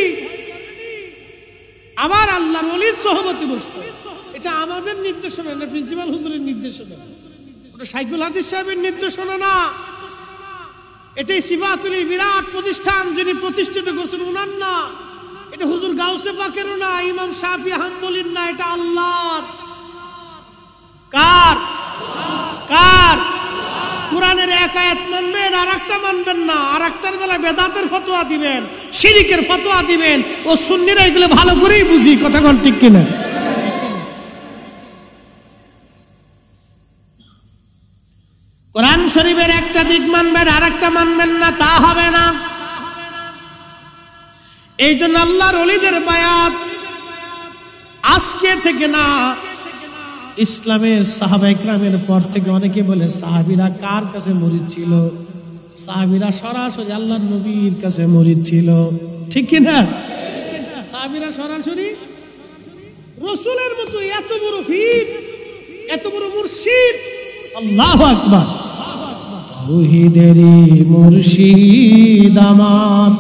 আবার আল্লাহর ওলির সহবতে বসতে, এটা আমাদের নির্দেশনা না, প্রিন্সিপাল হুজুরের নির্দেশনা, ওটা শাইখুল হাদিস সাহেবের নির্দেশনা না। এটাই সিফাতুল বিরাট প্রতিষ্ঠান যিনি প্রতিষ্ঠিত করছেন উনার না, এটা হুজুর গাউসে পাকেরও না, ইমাম শাফি হাম্বলির না, এটা আল্লাহর। কার? কার? কোরআনের এক আয়াত মানবেন আর একটা মানবেন না, আর একটার বেলা বেদাতের ফতোয়া দিবেন, শিরিকের ফতোয়া দিবেন। ও সুন্নিরা এগুলো ভালো করেই বুঝি, কথা কোন ঠিক কিনা? কোরআন শরীফের একটা দিক মানবেন আর একটা মানবেন না, তা হবে না। এই জন্য আল্লাহর ওলিদের বায়াত আজকে থেকে না, ইসলামের সাহাবা ইকরামের পর থেকে অনেকে বলে সাহাবীরা কার কাছে মুরিদ ছিল? সাহাবীরা সরাসরি আল্লাহর নবীর কাছে মুরিদ ছিল, ঠিক কি না? সাহাবীরা সরাসরি রাসূলের মতো এত বড় পীর, এত বড় মুর্শিদ। আল্লাহু আকবার। তাওহীদেরই মুর্শিদ আমার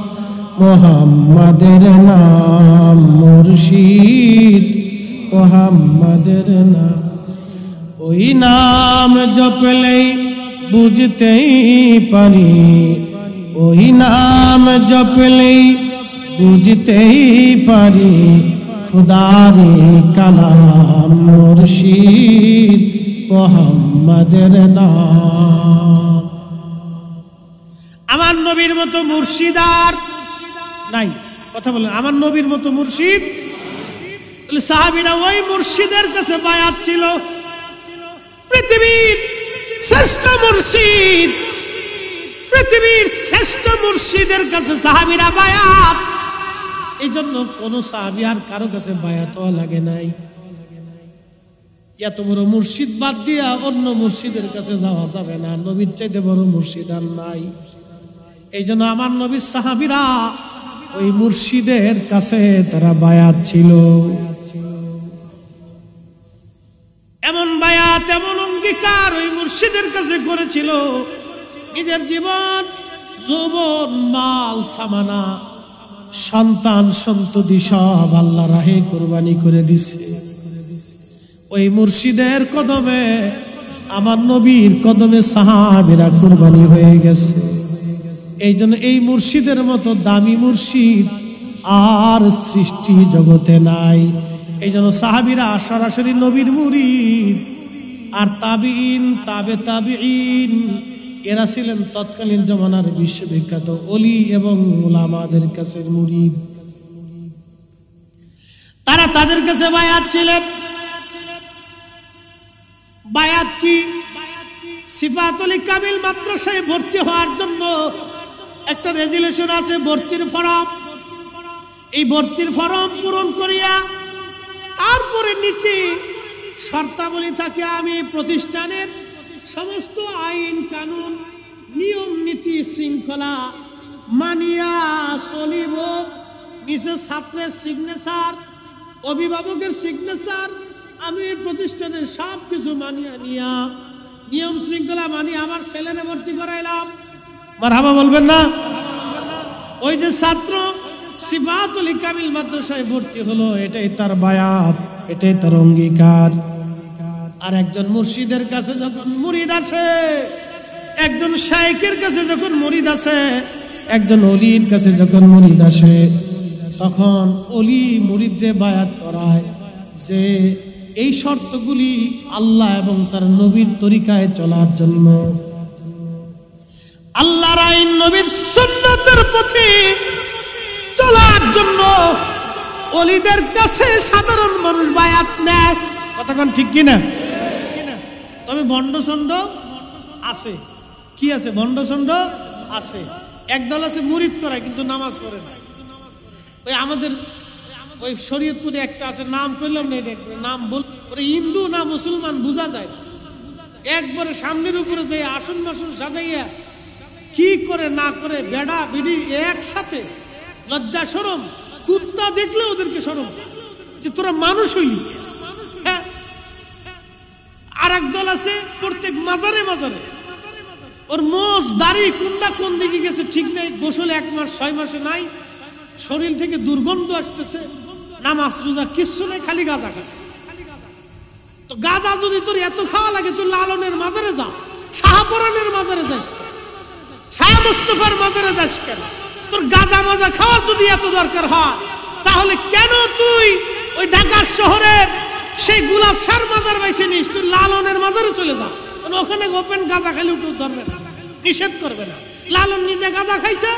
মুহাম্মাদের নাম, মুর্শিদ মুহাম্মাদের নাম। ওই নাম জপলেই বুঝতেই পারি, ওই নাম জপলেই বুঝতেই পারি খুদারি কালাম, মুর্শিদ মুহাম্মাদের নাম। আমার নবীর মতো মুর্শিদ আর নাই, কথা বলেন, আমার নবীর মতো মুর্শিদ। সাহাবীরা ওই মুর্শিদের কাছে বায়াত ছিল। পৃথিবীর শ্রেষ্ঠ মুর্শিদ, পৃথিবীর শ্রেষ্ঠ মুর্শিদের কাছে সাহাবীরা বায়াত। এই জন্য কোন সাহাবী আর কারো কাছে বায়াত লাগে নাই। এত বড় মুর্শিদ বাদ দিয়া অন্য মুর্শিদের কাছে যাওয়া যাবে না, নবীর চাইতে বড় মুর্শিদ আর নাই। এই জন্য আমার নবীর সাহাবীরা ওই মুর্শিদের কাছে তারা বায়াত ছিল। এমন বায়াত, এমন অঙ্গীকার ওই মুর্শিদের কাছে করেছিল, নিজের জীবন, যৌবন, মাল, সামানা, সন্তান সন্ততি সব আল্লাহ রাহে কুরবানি করে দিছে। ওই মুর্শিদের কদমে, আমার নবীর কদমে সাহাবীরা কুরবানি হয়ে গেছে। এই জন্য এই মুর্শিদের মতো দামি মুর্শিদ আর সৃষ্টি জগতে নাই। এই জন্য সাহাবীরা সরাসরি নবীর মুরিদ, আর তাবিঈন, তাবে তাবিঈন এরা ছিলেন তৎকালীন জমানার বিশ্ববিখ্যাত ওলি এবং উলামাদের কাছে মুরিদ। তারা তাদের কাছে বায়াত ছিলেন। বায়াত কি? সিফাতুল কামিল মাদ্রাসায় ভর্তি হওয়ার জন্য একটা রেজুলেশন আছে, ভর্তির ফরম। এই ভর্তির ফরম পূরণ করিয়া তারপরে নিচে শর্তাবলী থাকে, আমি প্রতিষ্ঠানের সমস্ত আইন কানুন, নিয়ম নীতি শৃঙ্খলা মানিয়া চলিব। নিচে ছাত্রের সিগনেচার, অভিভাবকের সিগনেচার, আমি এই প্রতিষ্ঠানের সব কিছু মানিয়া নিয়া নিয়ম শৃঙ্খলা মানি আমার ছেলেরে ভর্তি করাইলাম। মারহাবা বলবেন না? ওই যে ছাত্র সিফাতুল কামিল মাদ্রাসায় ভর্তি হলো, এটাই তার বায়াত, এটাই তার অঙ্গীকার। আর একজন মুর্শিদের কাছে যখন মুরিদ আসে, একজন শাইখের কাছে যখন মুরিদ আসে, একজন ওলির কাছে যখন মুরিদ আসে, তখন ওলি মুরিদরে বায়াত করায় যে এই শর্তগুলি আল্লাহ এবং তার নবীর তরিকায় চলার জন্য, আল্লাহর আইন নবীর সুন্নাতের পথে চলার জন্য ওলিদের কাছে সাধারণ মানুষ বায়াত নেয়। কতক্ষণ ঠিক কিনা? তবে ভণ্ডসন্ড আছে, কি আছে? ভণ্ডসন্ড আছে। একদল আছে মুরিদ করায় কিন্তু নামাজ পড়ে না। ওই আমাদের ওই শরীয়তপুরে একটা আছে, নাম করলাম না, নাম বল, ওরা হিন্দু না মুসলমান বোঝা যায় না। একবারে সামনের উপরে যে আসন মাসন সাজাইয়া কি করে না করে, বেড়া বিড়ি একসাথে, লজ্জা শরম, কুত্তা দেখলে ওদেরকে শরম যে তোরা মানুষ হইলি। হ্যাঁ, আর এক দল আছে প্রত্যেক মাজারে মাজারে ওর মোজ দাড়ি কোনটা কোন দিকে গেছে ঠিক নেই, গোসল 1 মাস 6 মাসে নাই, শরীর থেকে দুর্গন্ধ আসতেছে, নামাজ রোজা কিচ্ছু নেই, খালি গাঁজা খায়। গাঁজা যদি তোর এত খাওয়া লাগে তুই লালনের মাজারে যা, শাহপরানের মাজারে যাস, শাহ মুস্তাফার মাজারে যাস কেন? তোর গাঁজা মাজা খাওয়া যদি এত দরকার হয় তাহলে কেন তুই ওই ঢাকা শহরের সেই গোলাপ শাহর মাজার বাইসে নিস? তুই লালনের মাজারে চলে যা, ওখানে ওপেন গাঁজা খাইলেও কেউ ধরবে না, নিষেধ করবে না। লালন নিজে গাঁজা খাইছে,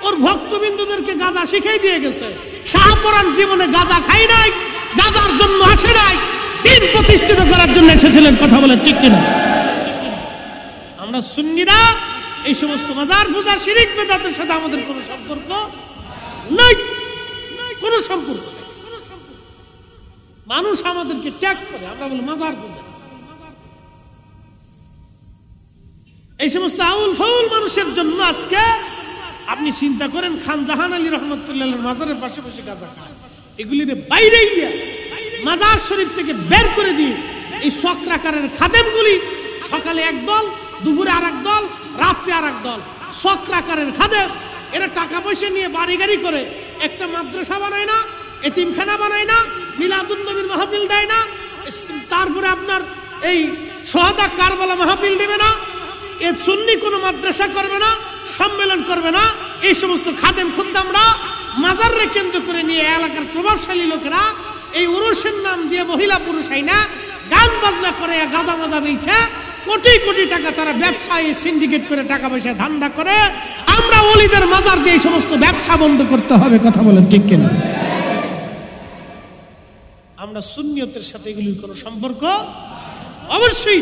ওর ভক্তবিন্দুদেরকে গাঁজা শিখাই দিয়ে গেছে। শাহপরান জীবনে গাঁজা খাই নাই, গাঁজার জন্য আসে নাই, দিন প্রতিষ্ঠিত করার জন্য এসেছিলেন। কথা বলে ঠিক কিনা? আমরা সুন্নিরা এই সমস্ত মাজার পূজা শিরিক বেদাতের সাথে আমাদের কোনো সম্পর্ক নাই, কোনো সম্পর্ক। মানুষ আমাদেরকে ট্যাগ করে, আমরা বলি মাজার পূজা। এই সমস্ত আউল ফাউল মানুষের জন্য আজকে আপনি চিন্তা করেন, খান জাহান আলী রহমতুল্লাহ মাজারের পাশে বসে গাঁজা খায়, এগুলির বাইরে গিয়ে মাজার শরীফ থেকে বের করে দিয়ে এই চক্রাকারের খাদেমগুলি সকালে এক দল, দুপুরে আর এক দল, রাত্রে আর এক দল, চক্রাকারের খাদেম। এরা টাকা পয়সা নিয়ে বাড়ি গাড়ি করে একটা মাদ্রাসা বানায় না, এতিমখানা বানায় না, মিলাদুন নবীর মাহফিল দেয় না, তারপরে আপনার এই সোহাদা কারবালা মাহফিল দেবে না, এ সুন্নি কোনো মাদ্রাসা করবে না, সম্মেলন করবে না। এই সমস্ত খাদেম খুদ্দামরা মাজারে কেন্দ্র করে নিয়ে এলাকার প্রভাবশালী লোকেরা এই উরুসের নাম দিয়ে মহিলা পুরুষ আইনা গান বাজনা করে, গাঁজা মাজা বেচে কোটি কোটি টাকা তারা ব্যবসায়ী সিন্ডিকেট করে টাকা পয়সা ধান্দা করে। আমরা ওলিদের মাজার দিয়ে এই সমস্ত ব্যবসা বন্ধ করতে হবে। কথা বলেন ঠিক কিনা? আমরা সুন্নিয়তের সাথে এগুলির কোনো সম্পর্ক অবশ্যই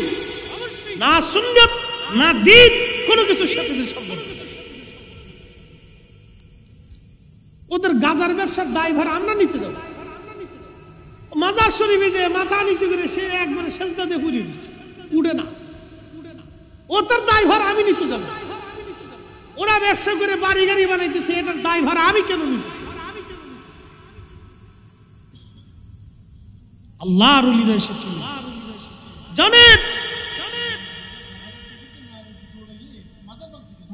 না, সুন্নিয়ত না দিন কোনো কিছুর সাথে সম্পর্ক। ওদের গাজার ব্যবসার দায়ভার আমরা নিতে যাব। মাজার শরীফে যে মাথা নিচু করে সে একবারে সেজদা দিয়ে পুড়িয়ে দিচ্ছে, উঠে না, ওটার দায়ভার আমি নিতে যাব। ওরা ব্যবসা করে বাড়ি গাড়ি বানাইতেছে, এটার দায়ভার আমি কেন নিতে? আল্লাহর ওলিরা এসেছে জানেন,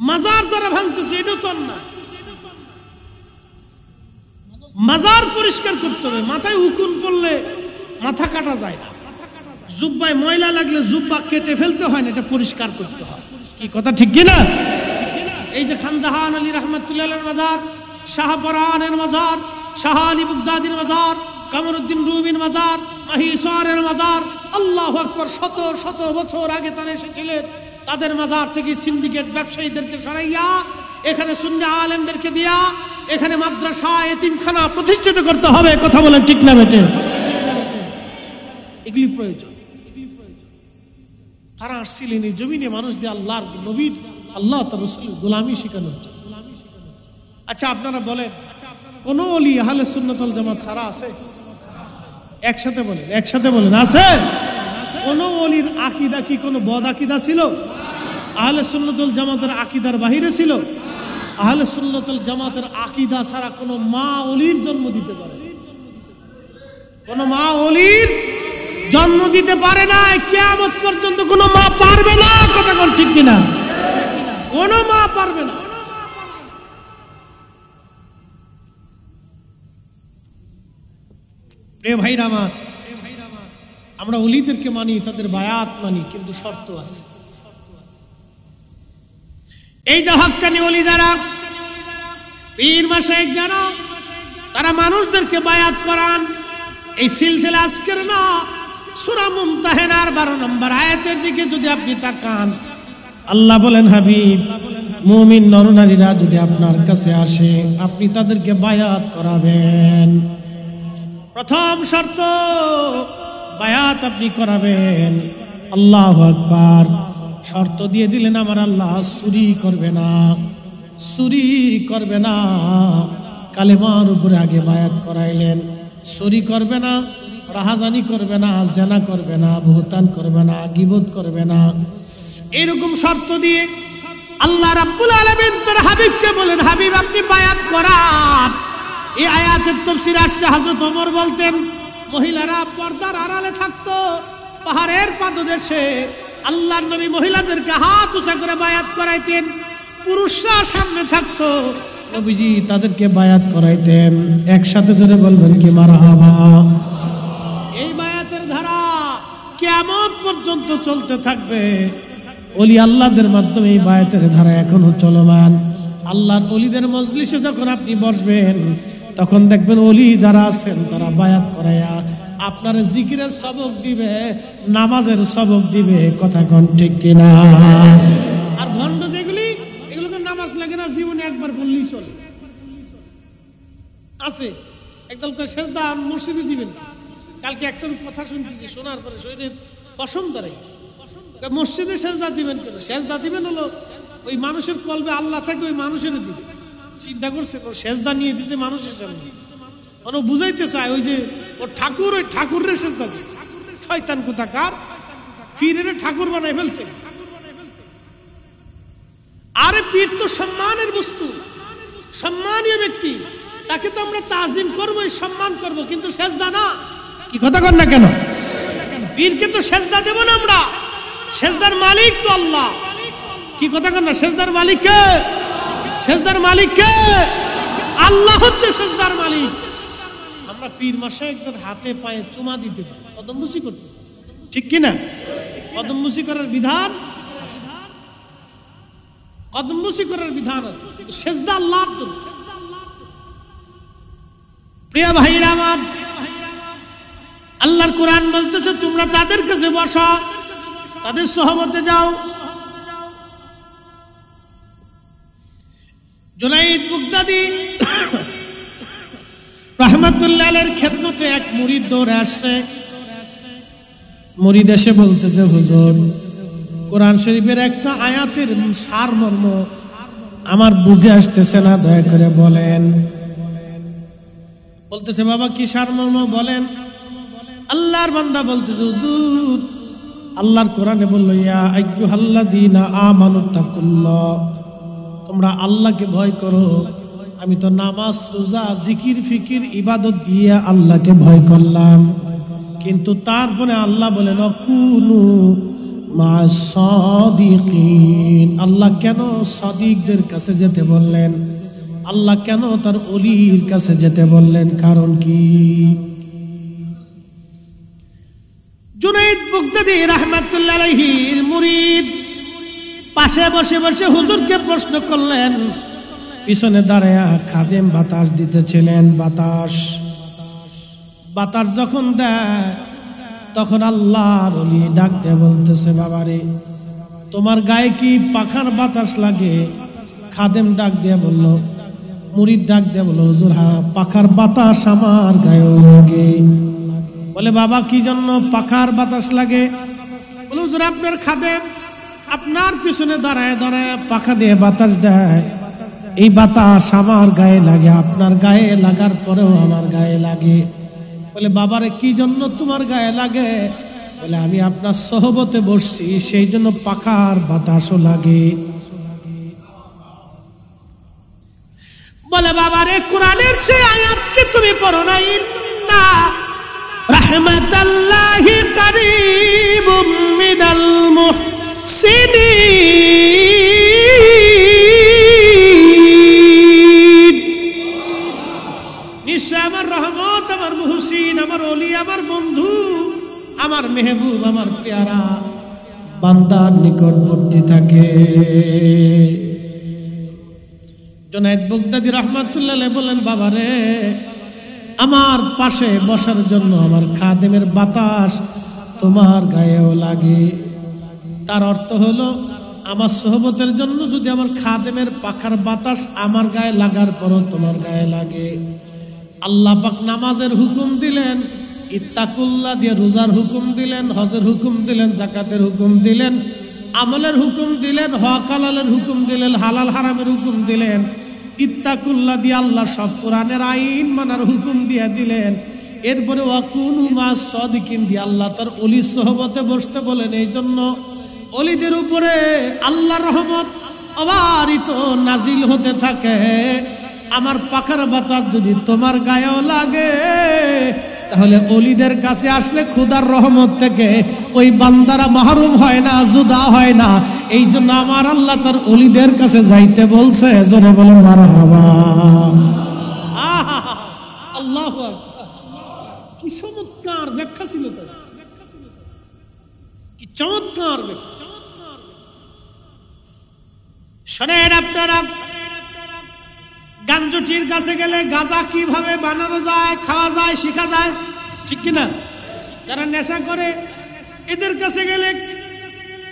মাজার যারা ভাঙতেছে এটা তো না, মাজার পরিষ্কার করতে হবে। মাথায় উকুন পড়লে মাথা কাটা যায় না, জুব্বায় ময়লা লাগলে জুব্বা কেটে ফেলতে হয় না, এটা পরিষ্কার করতে হয়। কি কথা ঠিক কিনা? এই যে খান জাহান আলী রহমতুল্লাহের মাজার, শাহপরানের মাজার, শাহ আলী বুগদাদির মাজার, কামরুদ্দিন রুবির মাজার, মাহিসরের মাজার, আল্লাহু আকবার, শত শত বছর আগে তারা এসেছিলেন। তাদের মাজার থেকে সিন্ডিকেট ব্যবসায়ীদেরকে সরাইয়া এখানে সুন্নি আলেমদেরকে দিয়া এখানে মাদ্রাসা এতিমখানা প্রতিষ্ঠিত করতে হবে। কথা বলেন ঠিক না বেটে? এগুলি প্রয়োজন। তারা আসছিলেন এই জমিনে মানুষ দিয়ে আল্লাহর নবীর, আল্লাহ তার রাসূলের গোলামি শেখানোর জন্য। আচ্ছা আপনারা বলেন, কোন ওলি আহলে সুন্নাত ওয়াল জামাত ছাড়া আছে? একসাথে বলেন, একসাথে বলেন, আছে? কোন ওলির আকীদা কি কোনো বদ আকীদা ছিল? আহলে সুন্নাত ওয়াল জামাতের আকীদার বাহিরে ছিল? আহলে সুন্নাত ওয়াল জামাতের আকীদা ছাড়া কোনো মা ওলির জন্ম দিতে পারে? কোনো মা ওলির জন্ম দিতে পারে না, কিয়ামত পর্যন্ত কোনো মা পারবে না। কথা কোন ঠিক কিনা? কোনো মা পারবে না। প্রিয় ভাইরা আমার, আমরা ওলিদেরকে মানি, তাদের বায়াত মানি, কিন্তু শর্ত আছে। এই যে হক্কানি ওলি যারা, পীর মাশায়েখ যারা, তারা মানুষদেরকে বায়াত করান। এই সিলসিলা আজকের না, সূরা মুমতাহিনার 12 নম্বর আয়াতের দিকে যদি আপনি তাকান, আল্লাহ বলেন, হাবিব, মুমিন নরনারীরা যদি আপনার কাছে আসে আপনি তাদেরকে বায়াত করাবেন। প্রথম শর্ত, বায়াত আপনি করাবেন। আল্লাহু আকবার। শর্ত দিয়ে দিলেন আমার আল্লাহ, চুরি করবে না, চুরি করবে না। কালেমার উপরে আগে বায়াত করাইলেন। চুরি করবে না, রাহাজানি করবে না, জেনা করবে না, বুহতান করবে না, গীবত করবে না। এরকম শর্ত দিয়ে আল্লাহ রাব্বুল আলামিন তার হাবিবকে বলেন, হাবিব আপনি বায়াত করান। এই আয়াতের তাফসীর আসছে, হযরত ওমর বলতেন, মহিলারা পর্দার আড়ালে থাকতো, পাহাড়ের পাদদেশে আল্লাহর নবী মহিলাদেরকে হাত উঁচা করে বায়াত করাইতেন, পুরুষরা সামনে থাকতো, নবীজি তাদেরকে বায়াত করাইতেন। একসাথে জোরে বলবেন কি মারহাবা। এই বায়াতের ধারা কিয়ামত পর্যন্ত চলতে থাকবে। ওলি আল্লাহদের মাধ্যমে এই বায়াতের ধারা এখনো চলমান। আল্লাহর ওলিদের মজলিসে যখন আপনি বসবেন তখন দেখবেন ওলি যারা আছেন তারা বায়াত করায়া আপনার জিকিরের সবক দিবে, নামাজের সবক দিবে। কথা কোন ঠিক কিনা? আর ভণ্ড যেগুলি, এগুলোকে নামাজ লাগে না, জীবনে একবার পড়লেই চলে। আছে একদল সেজদা মসজিদে দিবেন। কালকে একজন কথা শুনতেছি, শোনার পরে শরীরের পশম দাঁড়াই গেছে। মসজিদে সেজদা দিবেন কেন? সেজদা দিবেন হলো ওই মানুষের কলবে আল্লাহ থাকে, ওই মানুষের দিবে। চিন্তা করছে ও সেজদা নিয়ে দিছে মানুষের সামনে, মানে বুঝাইতে চায় ওই যে ওর ঠাকুর, ওই ঠাকুরের সেজদা দিয়ে। শয়তান কোথাকার, পীরের ঠাকুর বানায় ফেলছে। আরে পীর তো সম্মানের বস্তু, সম্মানীয় ব্যক্তি, তাকে তো আমরা তাজিম করবো, সম্মান করব, কিন্তু সেজদা না। কি কথা কর না কেন? পীরকে তো সেজদা দেব না আমরা, সেজদার মালিক তো আল্লাহ। কি কথা কর না? সেজদার মালিক কে? সেজদার মালিক কে? আল্লাহ হচ্ছে সেজদার মালিক। আমরা পীর মাশায়েখদের হাতে পায়ে চুমা দিতে পারি, কদমবুসি করতে, ঠিক কিনা? কদমবুসি করার বিধান, কদমবুসি করার বিধান আছে, সেজদা আল্লাহর জন্য। প্রিয় ভাইরা আমার, আল্লাহর কোরআন বলতেছে তোমরা তাদের কাছে বসো, তাদের সহবতে যাও। জুনাইদ বাগদাদি রাহমাতুল্লাহ আলাইহির খেদমতে এক মুরিদ দৌড়ে আসছে। মুরিদ এসে বলতেছে, হুজুর, কোরআন শরীফের একটা আয়াতের সারমর্ম আমার বুঝে আসতেছে না, দয়া করে বলেন। বলতেছে, বাবা কি সারমর্ম বলেন? আল্লাহর বান্দা বলতেছে, হুজুর, আল্লাহর কোরআনে বললো, ইয়া আইয়ুহাল্লাযীনা আমানুত্তাকুল্লাহ, তোমরা আল্লাহকে ভয় করো। আমি তো নামাজ, রোজা, জিকির, ফিকির, ইবাদত দিয়ে আল্লাহকে ভয় করলাম, কিন্তু তারপরে আল্লাহ বলেন অকুনু মা'আস সাদিকিন। আল্লাহ কেন সাদিকদের কাছে যেতে বললেন? আল্লাহ কেন তার ওলির কাছে যেতে বললেন? কারণ কি? জুনাইদ বাগদাদি রাহমাতুল্লাহ আলাইহির মুরিদ পাশে বসে বসে হুজুরকে প্রশ্ন করলেন। পিছনে দাঁড়ায়া খাদেম বাতাস দিতেছিলেন। বাতাস যখন দেয় তখন আল্লাহর ওলি ডাক দিয়ে বলতেছে, বাবারে তোমার গায়ে কি পাখার বাতাস লাগে? খাদেম ডাক দিয়ে বলল, মুরিদ ডাক দিয়ে বলল, হুজুর হ্যাঁ, পাখার বাতাস আমার গায়েও লাগে। বলে, বাবা কি জন্য পাখার বাতাস লাগে? বলে, হুজুর আপনার খাদেম আপনার পিছনে দাঁড়ায় দাঁড়ায় পাখা দিয়ে বাতাস দেয়, এই বাতাস আমার গায়ে লাগে, আপনার গায়ে লাগার পরেও আমার গায়ে লাগে। বলে, বাবারে কি জন্য তোমার গায়ে লাগে? বলে, আমি আপনার সহবতে বসছি, সেই জন্য পাখার বাতাসও লাগে। বলে, বাবারে কোরআনের সেই আয়াতকে তুমি পড়ো না, ইন্না রাহমাতাল্লাহি কারীবুম মিনাল মুহসিনিন। নিশ্চয় আমার রহমত, আমার মুহসিন, আমার ওলি, আমার বন্ধু, আমার মেহবুব, আমার পেয়ারা বান্দার নিকটবর্তী থাকে। জুনাইদ বাগদাদি রাহমাতুল্লাহ আলাইহি বলেন, বাবারে আমার পাশে বসার জন্য আমার খাদেমের বাতাস তোমার গায়েও লাগে। তার অর্থ হলো, আমার সহবতের জন্য যদি আমার খাদেমের পাখার বাতাস আমার গায়ে লাগার পরও তোমার গায়ে লাগে। আল্লাহ পাক নামাজের হুকুম দিলেন, ইত্তাকুল্লাহ দিয়ে রোজার হুকুম দিলেন, হজের হুকুম দিলেন, যাকাতের হুকুম দিলেন, আমলের হুকুম দিলেন, হক হালালের হুকুম দিলেন, হালাল হারামের হুকুম দিলেন। ইত্তাকুল্লাহ দিয়ে আল্লাহ সব কোরআনের আইন মানার হুকুম দিয়ে দিলেন। এরপরে ওয়াকুনু মা'আস সাদিকিন দিয়ে আল্লাহ তার ওলির সহবতে বসতে বলেন। এই জন্য ওলিদের উপরে আল্লাহর রহমত অবারিত নাজিল হতে থাকে। আমার পাখার বাতাস যদি তোমার গায়েও লাগে, তাহলে ওলিদের কাছে আসলে খোদার রহমত থেকে ওই বান্দারা মাহরুম হয় না, জুদা হয় না। এই জন্য আমার আল্লাহ তার ওলিদের কাছে যাইতে বলছে। জোরে বলেন মারহাবা। আল্লাহু আকবার, কি চমৎকার ব্যাখ্যা ছিল তার। কি চমৎকার ব্যক্তি। শোনেন আপনারা, গাঞ্জটির কাছে গেলে গাঁজা কিভাবে বানানো যায়, খাওয়া যায়, শেখা যায়, ঠিক কিনা? যারা নেশা করে এদের কাছে গেলে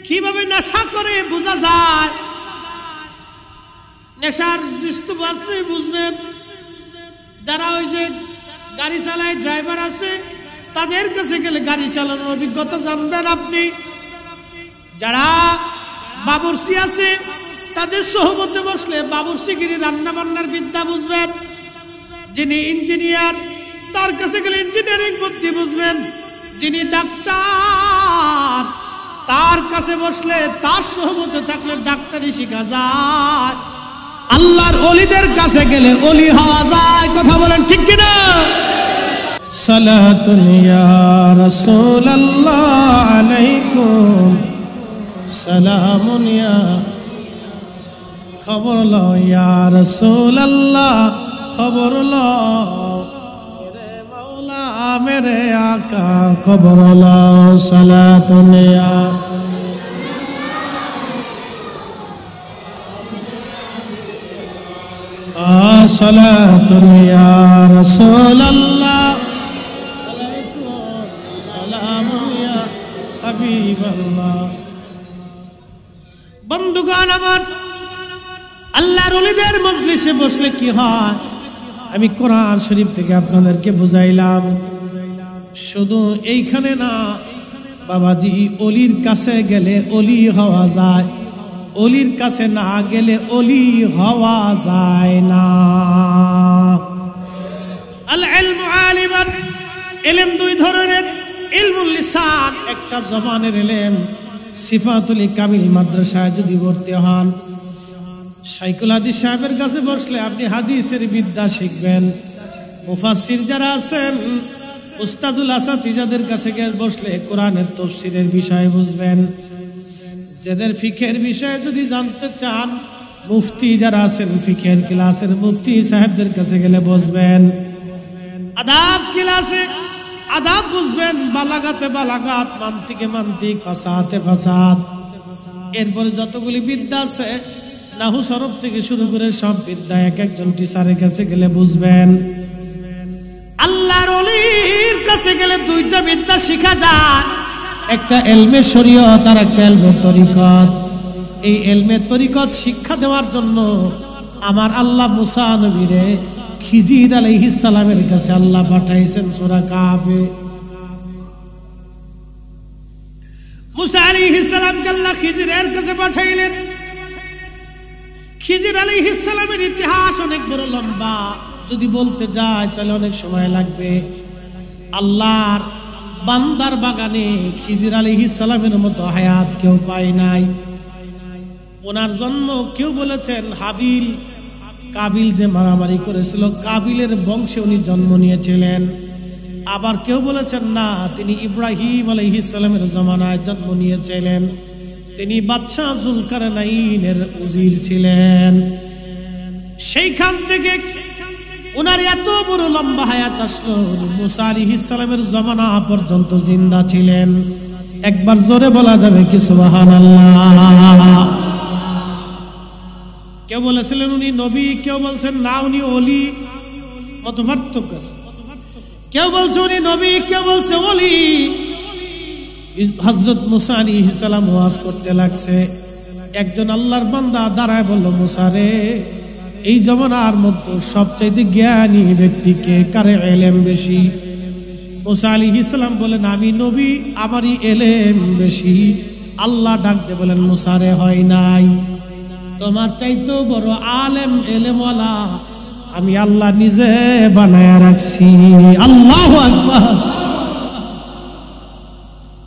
কিভাবে নেশা করে বোঝা যায়। নেশার দৃষ্টি বাস্তবে বুঝবেন। যারা ওই যে গাড়ি চালায়, ড্রাইভার আছে, তাদের কাছে গেলে গাড়ি চালানোর অভিজ্ঞতা জানবেন আপনি। যারা বাবুর্চি আছে, তাদের সহমতে বসলে বাবুর্চিগিরি রান্না বান্নার বিদ্যা বুঝবেন। যিনি ইঞ্জিনিয়ার, তার কাছে গেলে ইঞ্জিনিয়ারিং বুদ্ধি বুঝবেন। যিনি ডাক্তার, তার কাছে বসলে, তার সহমতে থাকলে ডাক্তারি শেখা যায়। আল্লাহর ওলিদের কাছে গেলে ওলি হওয়া যায়। কথা বলেন ঠিক কিনা? সালাতুন ইয়া রাসূলুল্লাহ আলাইকুম সালামুন ইয়া, খবর লও ইয়া রাসূলুল্লাহ, খবর লও মেরে মাওলা মেরে আকা, খবর লও। সালাতুন ইয়া সালাতুন ইয়া রাসূলুল্লাহ সালামুন ইয়া হাবিবাল্লাহ। বন্ধুগণ আমার, আল্লাহর ওলিদের মজলিসে বসলে কি হয়, আমি কোরআন শরীফ থেকে আপনাদেরকে বুঝাইলাম। শুধু এইখানে না বাবাজি, ওলির কাছে গেলে ওলি হওয়া যায়, ওলির কাছে না গেলে ওলি হওয়া যায় না। আল ইলমু আলিমান, ইলম দুই ধরনের। ইলমুল লিসান একটা জবানের ইলম। সিফাতুল কামিল মাদ্রাসায় যদি ভর্তি হন, শাইখুল হাদিস সাহেবের কাছে বসলে আপনি হাদিসের বিদ্যা শিখবেন। মুফাসসির যারা আছেন, উস্তাদুল আসাতিজাদের কাছে গিয়ে বসলে কোরআনের তাফসীরের বিষয় বুঝবেন। যাদের ফিকহের বিষয়ে যদি জানতে চান, মুফতি যারা আছেন, ফিকহের ক্লাসের মুফতি সাহেবদের কাছে গেলে বসবেন। আদাব ক্লাসে আদাব বুঝবেন, বালাগাতে বালাগাত, মান্তিকে মান্তিক, ফাসাহাতে ফাসাদ। এরপরে যতগুলি বিদ্যা আছে, নাহু সরফ থেকে শুরু করে সব বিদ্যা এক একজন টিচারের কাছে গেলে বুঝবেন। আল্লাহর ওলির কাছে গেলে দুইটা বিদ্যা শিখা যায়, একটা এলমে শরীয়ত আর একটা এলমে তরিকত। এই এলমে তরিকত শিক্ষা দেওয়ার জন্য আমার আল্লাহ মুসা নবীরে খিজির আলাইহিস সালামের কাছে আল্লাহ পাঠাইছেন। সূরা কাহফে মুসা আলাইহিস সালামকে আল্লাহ খিজিরের কাছে পাঠাইলেন। খিজির আলাইহিস সালামের ইতিহাস অনেক বড় লম্বা, যদি বলতে যায় তাহলে অনেক সময় লাগবে। আল্লাহর বান্দার বাগানে খিজির আলাইহিস সালামের মতো হায়াত কেউ পায় নাই। ওনার জন্ম কেউ বলেছেন হাবিল কাবিল যে মারামারি করেছিল, কাবিলের বংশে উনি জন্ম নিয়েছিলেন। আবার কেউ বলেছেন না, তিনি ইব্রাহিম আলাইহিস সালামের জমানায় জন্ম নিয়েছিলেন। তিনি বাদশাহ জুলকারনাইনের উজির ছিলেন। সেইখান থেকে ওনার এত বড় লম্বা হায়াত আসলো, মুসা আলাইহিস সালামের জমানা পর্যন্ত জিন্দা ছিলেন। একবার জোরে বলা যাবে কি সুবহানাল্লাহ? কেউ বলেছিলেন উনি নবী, কেউ বলছেন না উনি ওলি, মত পার্থক্য আছে। কেউ বলছে উনি নবী, কেউ বলছে ওলি। হযরত মুসা আলাইহিস সালাম ওয়াজ করতে লাগছে। একজন আল্লাহর বান্দা দাঁড়ায় বলল, মুসা রে, এই জমানার মধ্যে সবচাইতে জ্ঞানী ব্যক্তিকে, কারে ইলম বেশি? মুসা আলাইহিস সালাম বলেন, আমি নবী, আমারই ইলম বেশি। আল্লাহ ডাক দিয়ে বলেন, মুসা রে, হয় নাই, তোমার চাইতেও বড় আলেম ইলমওয়ালা আমি আল্লাহ নিজে বানায়া রাখছি। আল্লাহু আকবার।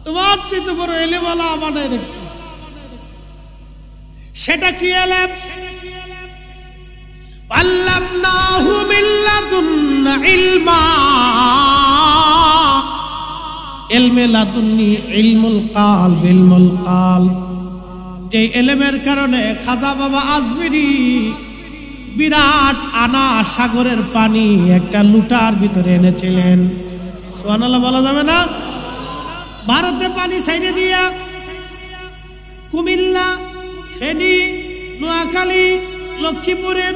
তোমার চাইতে বড় ইলমওয়ালা বানায় রাখছি। সেটা কি ইলম? আল্লামনাহু মিন লাদুন্না ইলমা। ইলমে লাদুন্নি ইলমুল কালব, ইলমুল কালব। যে ইলমের কারণে খাজা বাবা আজমিরি বিরাট আনা সাগরের পানি একটা লুটার ভিতরে এনেছিলেন। সুবহানাল্লাহ বলা যাবে না? ভারতে পানি ছাইড়ে দিয়া কুমিল্লা, ফেনী, নোয়াখালী, লক্ষ্মীপুরের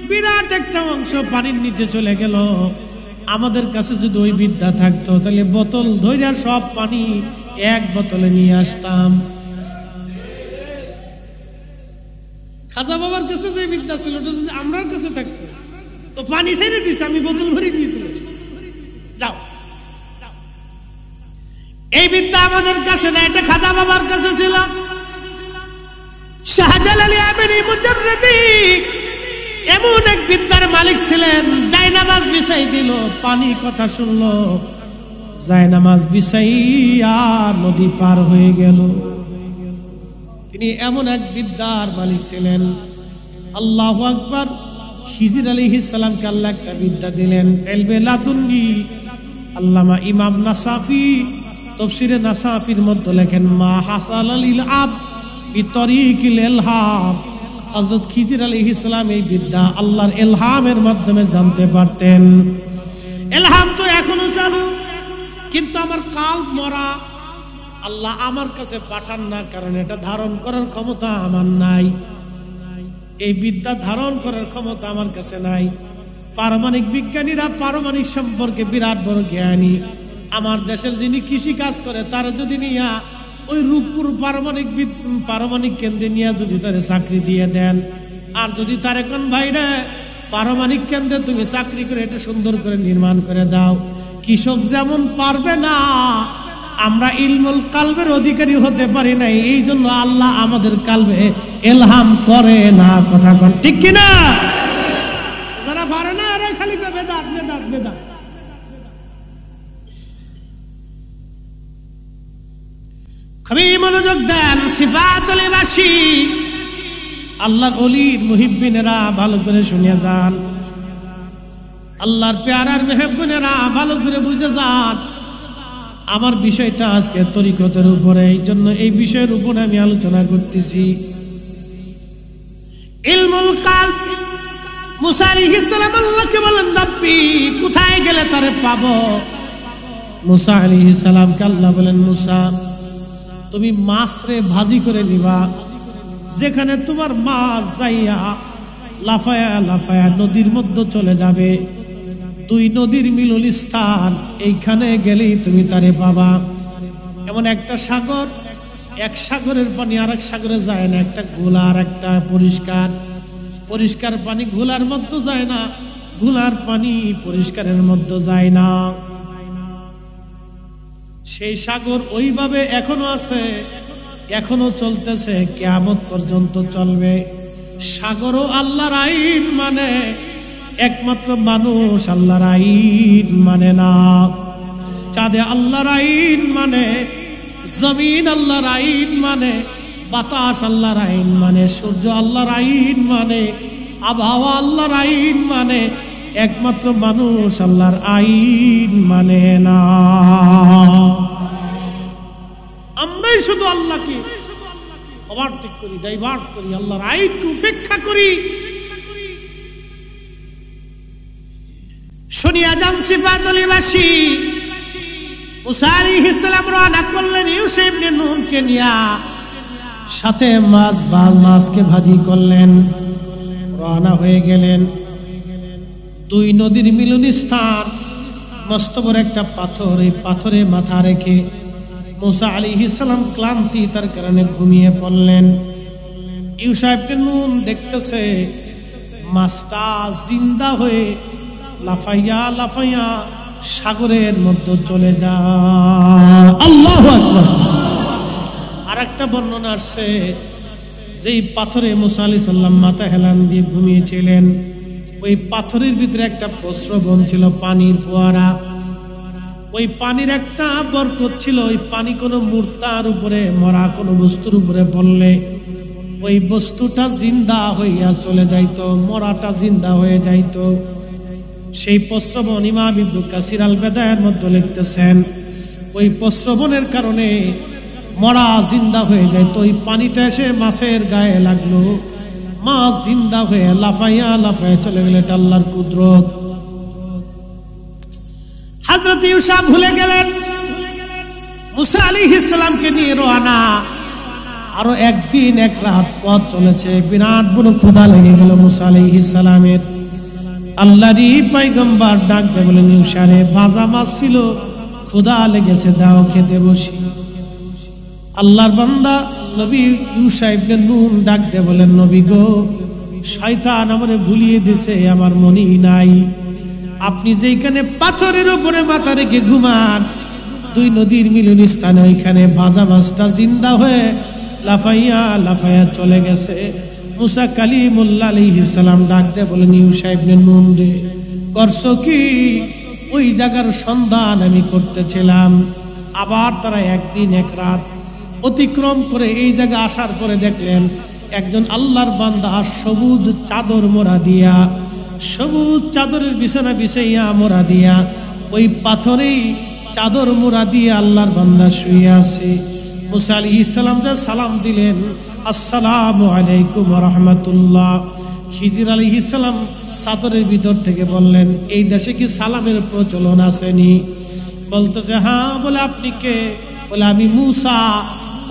বিরাট একটা অংশ পানির নিচে চলে গেল। আমাদের কাছে যদি ওই বিদ্যা থাকতো তাহলে বোতল ধইরা সব পানি এক বোতলে নিয়ে আসতাম। খাজা বাবার কাছে যে বিদ্যা ছিল ওটা যদি আমার কাছে থাকতো তো পানি ছেড়ে দিছে, আমি বোতল ভরে নিয়ে চলে আসতাম। যাও, এই বিদ্যা আমাদের কাছে না, এটা খাজা বাবার কাছে ছিল। শাহজালাল আমিনী মুজাররদি এমন এক বিদ্যার মালিক ছিলেন, জায়নামাজ বিছাই দিল, পানি কথা শুনলো, জায়নামাজ বিছাইয়া নদী পার হয়ে গেল। তিনি এমন এক বিদ্যার মালিক ছিলেন। আল্লাহু আকবার। খিজির আলাইহিস সালামকে আল্লাহ একটা বিদ্যা দিলেন, ইলমে লাদুন্নি। আল্লামা ইমাম নাসাফি তাফসীরে নাসাফির মধ্যে লেখেন, মা হাসাল লিল আব বিতরিকিল ইলহাম। হযরত খিজির আলাইহিস সালাম এই বিদ্যা আল্লাহর ইলহামের মাধ্যমে জানতে পারতেন। ইলহাম তো এখনো চালু, কিন্তু আমার কাল্ব মরা। আল্লাহ আমার কাছে পাঠান না, কারণ এটা ধারণ করার ক্ষমতা আমার নাই। এই বিদ্যা ধারণ করার ক্ষমতা আমার কাছে নাই। পারমাণবিক বিজ্ঞানীরা পারমাণবিক সম্পর্কে বিরাট বড় জ্ঞানী। আমার দেশের যিনি কৃষি কাজ করে তার যদি নিয়া ওই রূপপুর পারমাণবিক কেন্দ্রে নিয়ে যদি তারে চাকরি দিয়ে দেন, আর যদি তার এখন ভাইরা পারমাণবিক কেন্দ্রে তুমি চাকরি করে এটা সুন্দর করে নির্মাণ করে দাও, কৃষক যেমন পারবে না, আমরা ইলমুল কালবের অধিকারী হতে পারি না। এই জন্য আল্লাহ আমাদের কালবে ইলহাম করে না। কথা কোন ঠিক কিনা? যারা পারে না আরে খালি বেদাত বেদাত বেদাত। খুবই মনোযোগ দেন। সিফাতুল বাসি আল্লাহর ওলির মুহিব্বিনেরা ভালো করে শুনে যান। আল্লাহর পেয়ারার মেহবুবেরা ভালো করে বুঝে যান। আমার বিষয়টা আজকে তরিকতের উপরে, এই জন্য এই বিষয়ের উপরে আমি আলোচনা করতেছি। ইলমুল কালব। মুসা আলাইহিস সালাম আল্লাহকে বলেন, রব্বি কোথায় গেলে তারে পাবো? মুসা আলাইহিস সালামকে আল্লাহ বলেন, মুসা তুমি মাছরে ভাজি করে নিবা, যেখানে তোমার মাছ যাইয়া লাফায়া লাফায়া নদীর মধ্যে চলে যাবে, দুই নদীর মিলন স্থান, এইখানে গেলেই তুমি তারে পাবা। এমন একটা সাগর, এক সাগরের পানি আর এক সাগরে যায় না, একটা ঘোলা আর একটা পরিষ্কার। পরিষ্কার পানি ঘোলার মধ্যে যায় না, ঘোলার পানি পরিষ্কারের মধ্যে যায় না। সেই সাগর ওইভাবে এখনো আছে, এখনো চলতেছে, কিয়ামত পর্যন্ত চলবে। সাগরও আল্লাহর আইন মানে, একমাত্র মানুষ আল্লাহর আইন মানে না। চাঁদে আল্লাহর আইন মানে, জমিন আল্লাহর আইন মানে, বাতাস আল্লাহর আইন মানে, সূর্য আল্লাহর আইন মানে, আবহাওয়া আল্লাহর আইন মানে, একমাত্র মানুষ আল্লাহর আইন মানে না। আমরাই শুধু আল্লাহকে ওভারটেক করি, ডাইভার্ট করি, আল্লাহর আইনকে উপেক্ষা করি। শুনিয়া যান সিফাতুল বাসি। মুসা আলাইহিস সালাম রওনা করলেন ইউসুফ ইবনে নুনকে নিয়া, সাথে মাছকে ভাজি করলেন, রওনা হয়ে গেলেন। দুই নদীর মিলন স্থান, মস্ত বড় একটা পাথর, এই পাথরে মাথা রেখে মুসা আলাইহিস সালাম ক্লান্তি তার কারণে ঘুমিয়ে পড়লেন। ইউসুফ ইবনে নুন দেখতেছে মাছটা জিন্দা হয়ে লাফাইয়া লাফাইয়া সাগরের মধ্যে চলে যায়। আল্লাহু আকবার। আর একটা বর্ণনা আসছে, যেই পাথরে মুসা আলাইহিস সালাম মাথা হেলান দিয়ে ঘুমিয়েছিলেন, ওই পাথরের ভিতরে একটা প্রস্রবণ ছিল, পানির ফোয়ারা। ওই পানির একটা বরকত ছিল। ওই পানি কোনো মূর্তার উপরে, মরা কোনো বস্তুর উপরে পড়লে ওই বস্তুটা জিন্দা হইয়া চলে যাইতো, মরাটা জিন্দা হয়ে যাইতো। সেই প্রস্রবণ ইমাম ইবনে কাসির আল বেদায়ের মধ্যে লিখতেছেন, ওই প্রস্রবণের কারণে মরা জিন্দা হয়ে যায়। তো ওই পানিটা এসে মাছের গায়ে লাগলো, মাছ জিন্দা হয়ে লাফাইয়া লাফাইয়া চলে গেল। এটা আল্লাহর কুদরত। হযরত ইউসুফ ভুলে গেলেন মুসা আলাইহিস সালামকে নিয়ে রওনা। আরো একদিন এক রাত পথ চলেছে, বিরাট বড় ক্ষুধা লেগে গেল মুসা আলাইহিস সালামের। আল্লাহরই পয়গম্বর ডাক দিয়ে বলেন, ইউসারে ভাজা মাছ ছিল, ক্ষুধা লেগেছে, দাও খেতে বসি। আল্লাহর বান্দা নবী ইউসা ইবনে নুন ডাক দিয়ে বলেন, নবী গো, শয়তান আমারে ভুলিয়ে দিছে, আমার মনেই নাই। আপনি যেখানে পাথরের উপরে মাথা রেখে ঘুমান, দুই নদীর মিলন স্থানে, ওইখানে ভাজা মাছটা জিন্দা হয়ে লাফাইয়া লাফাইয়া চলে গেছে। মুসা কালিমুল্লাহ আলাইহিস সালাম ডাক দিয়ে বলেন, ইউসা ইবনে নুন রে, করছো কি? ওই জায়গার সন্ধান আমি করতেছিলাম। আবার তারা একদিন এক রাত অতিক্রম করে এই জায়গা আসার পরে দেখলেন একজন আল্লাহর বান্দা সবুজ চাদর মোড়া দিয়া, সবুজ চাদরের বিছানা বিছাইয়া মোড়া দিয়া, ওই পাথরেই চাদর মোড়া দিয়ে আল্লাহর বান্দা শুয়ে আছে। মুসা আলাইহিস সালাম যা সালাম দিলেন, আসসালামু আলাইকুম ওয়া রাহমাতুল্লাহ। খিজির আলাইহিস সালাম চাদরের ভিতর থেকে বললেন, এই দেশে কি সালামের প্রচলন আসেনি? বলতেছে হ্যাঁ। বলে আপনি কে? বলে আমি মুসা।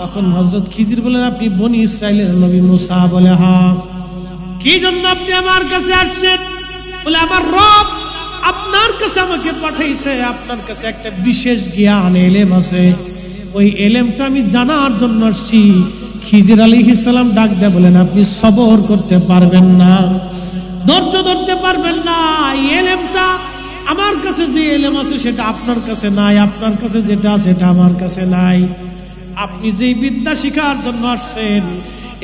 তখন হযরত খিজির বলেন, আপনি বনি ইসরাইলের নবী মুসা? বলে হ্যাঁ। কি জন্য আপনি আমার কাছে আসছেন? বলে আমার রব আপনার কাছে আমাকে পাঠাইছে, আপনার কাছে একটা বিশেষ জ্ঞান এলেম আছে, ওই এলেমটা আমি জানার জন্য আসছি। খিজির আলাইহিস সালাম ডাক দেয়া বলেন, আপনি সবর করতে পারবেন না, ধৈর্য ধরতে পারবেন না। এই এলেমটা আমার কাছে যে এলেম আছে সেটা আপনার কাছে নাই, আপনার কাছে যেটা সেটা আমার কাছে নাই। আপনি যেই বিদ্যা শিখার জন্য আসছেন,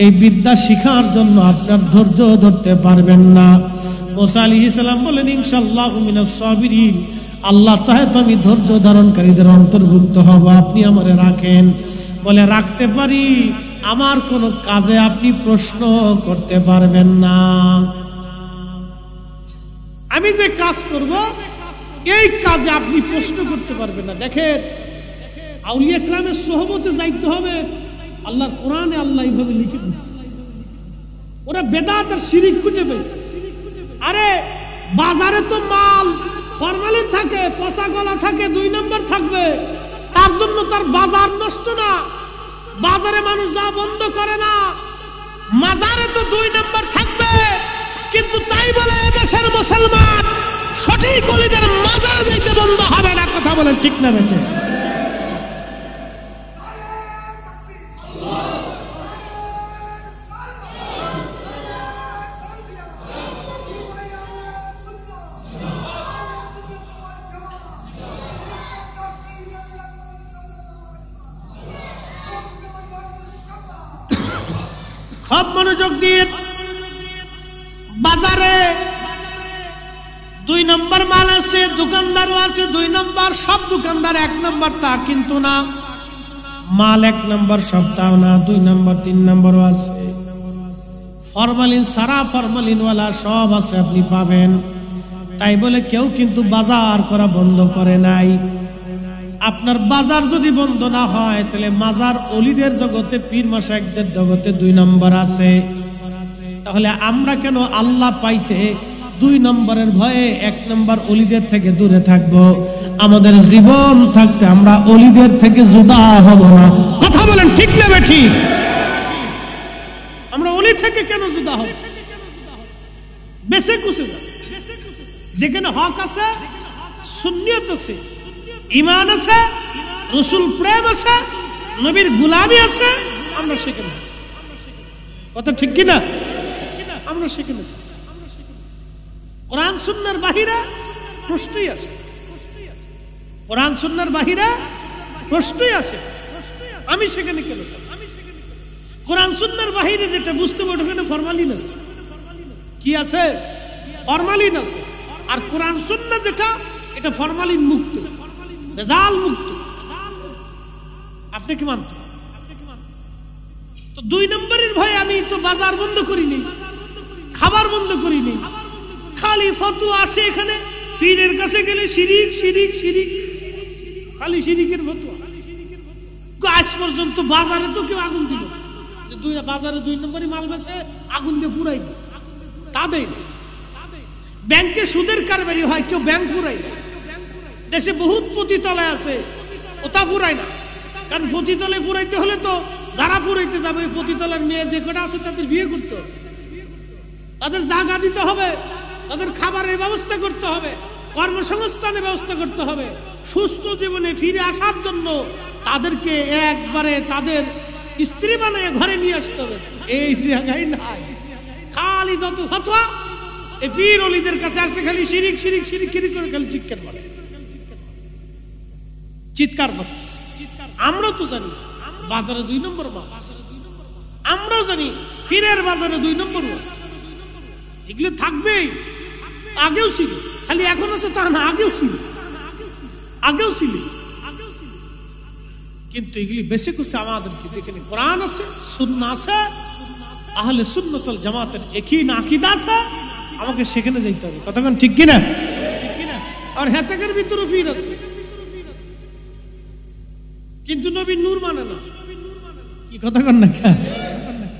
এই বিদ্যা শিখার জন্য আপনার ধৈর্য ধরতে পারবেন না। মুসা আলাইহিস সালাম বলেন, ইনশাআল্লাহু মিনাস সাবিরিন, আল্লাহ চাহে তো আমি ধৈর্য ধারণকারীদের অন্তর্ভুক্ত হব, আপনি আমারে রাখেন। বলে রাখতে পারি, আমার কোনো কাজে আপনি প্রশ্ন করতে পারবেন না। আমি যে কাজ করব এই কাজে আপনি প্রশ্ন করতে পারবেন না। দেখেন, আউলিয়া কেরামের সোহবতে যাইতে হবে, আল্লাহর কোরআনে আল্লাহ এইভাবে লিখে দিচ্ছে। ওরা বেদাত আর শিরিক খুঁজে পেয়েছে। আরে বাজারে তো মাল ফরমালিন থাকে, পচা গলা থাকে, 2 নম্বর থাকবে, তার জন্য তার বাজার নষ্ট না। বাজারে মানুষ যা বন্ধ করে না, মাজারে তো 2 নম্বর থাকবে। কিন্তু তাই বলে এদেশের মুসলমান সঠিক ওলিদের মাজারে যাইতে বন্ধ হবে না। কথা বলেন ঠিক না বেটে? খুব মনোযোগ দিয়ে, বাজারে 2 নম্বর মাল আছে, দোকানদারও আছে 2 নম্বর, সব দোকানদার 1 নম্বর তা কিন্তু না। মাল 1 নম্বর সবটাও না, 2 নম্বর 3 নম্বরও আছে। ফরমালিন সারা ফরমালিনওয়ালা সব আছে, আপনি পাবেন। তাই বলে কেউ কিন্তু বাজার করা বন্ধ করে নাই। আপনার বাজার যদি বন্ধ না হয়, তাহলে মাজার অলিদের জগতে, পীর মাশায়েখদের জগতে 2 নম্বর আছে। তাহলে আমরা কেন আল্লাহ পাইতে 2 নম্বরের ভয়ে 1 নম্বর অলিদের থেকে দূরে থাকব? আমাদের জীবন থাকতে আমরা অলিদের থেকে জুদা হব না। কথা বলেন ঠিক না বেঠিক? আমরা অলি থেকে কেন জুদা হব? বেঁচে কুছে যেখানে হক আছে, সুন্নিয়ত আছে, ঈমান আছে, রাসূল প্রেম আছে, নবীর গোলামি আছে, আমরা সেখানে আছি। কথা ঠিক কি না? আমরা সেখানে কোরআন সুন্নাহর বাহিরে প্রশ্নই আছে, কোরআন সুন্নাহর বাহিরে প্রশ্নই আছে। আমি সেখানে কেন? কোরআন সুন্নাহর বাহিরে যেটা বুঝতে হবে ওখানে ফরমালিন আছে। কি আছে? ফরমালিন আছে। আর কোরআন সুন্নাহ যেটা, এটা ফরমালিন মুক্ত, ভেজাল মুক্ত। আপনি কি মানতে? তো 2 নম্বরের ভয়ে আমি তো বাজার বন্ধ করিনি, খাবার বন্ধ করিনি। খালি ফতোয়া আসে এখানে, পীরের কাছে গেলে শিরিক শিরিক শিরিক, খালি শিরিকের ফতোয়া। আজ পর্যন্ত বাজারে তো কেউ আগুন দিল যে বাজারে 2 নম্বরই মাল বেচে আগুন দিয়ে পুরাই দেয়, তা দেয় না। ব্যাংকে সুদের কারবারি হয়, কেউ ব্যাংক পুরাই না। দেশে বহুত পতিতালয় আছে, ওটা পুরাই না। কারণ পতিতালয় পুরাইতে হলে তো যারা পুরাইতে যাবে পতিতলার মেয়ে যে কটা আছে তাদের বিয়ে করতে হবে, তাদের জায়গা দিতে হবে, তাদের খাবারের ব্যবস্থা করতে হবে, কর্মসংস্থানের ব্যবস্থা করতে হবে, সুস্থ জীবনে ফিরে আসার জন্য তাদেরকে একবারে তাদের স্ত্রী বানিয়ে ঘরে নিয়ে আসতে হবে। এই জায়গায় নাই, খালি যত ফতোয়া এই পীর ওলিদের কাছে আসলে খালি শিরিক শিরিক শিরিক শিরিক করে খালি চিৎকার করে, চিৎকার করতেছে। আমরাও তো জানি বাজারে 2 নম্বর মাল আছে, আমরাও জানি পীরের বাজারে 2 নম্বর আছে, এগুলো থাকবেই, আগেও ছিল, খালি এখন আছে তা না, আগেও ছিল, আগেও ছিল। কিন্তু এগুলি বেশি কিছু আমাদেরকে যেখানে কোরআন আছে, সুন্নাহ আছে, আহলে সুন্নাত ওয়াল জামাতের একই আকীদা আছে, আমাকে সেখানে যাইতে হবে। কতক্ষণ ঠিক কিনা? আর হেতাকের ভিতরে পীর আছে, কিন্তু নবীর নূর মানে না। কি কথা কন না?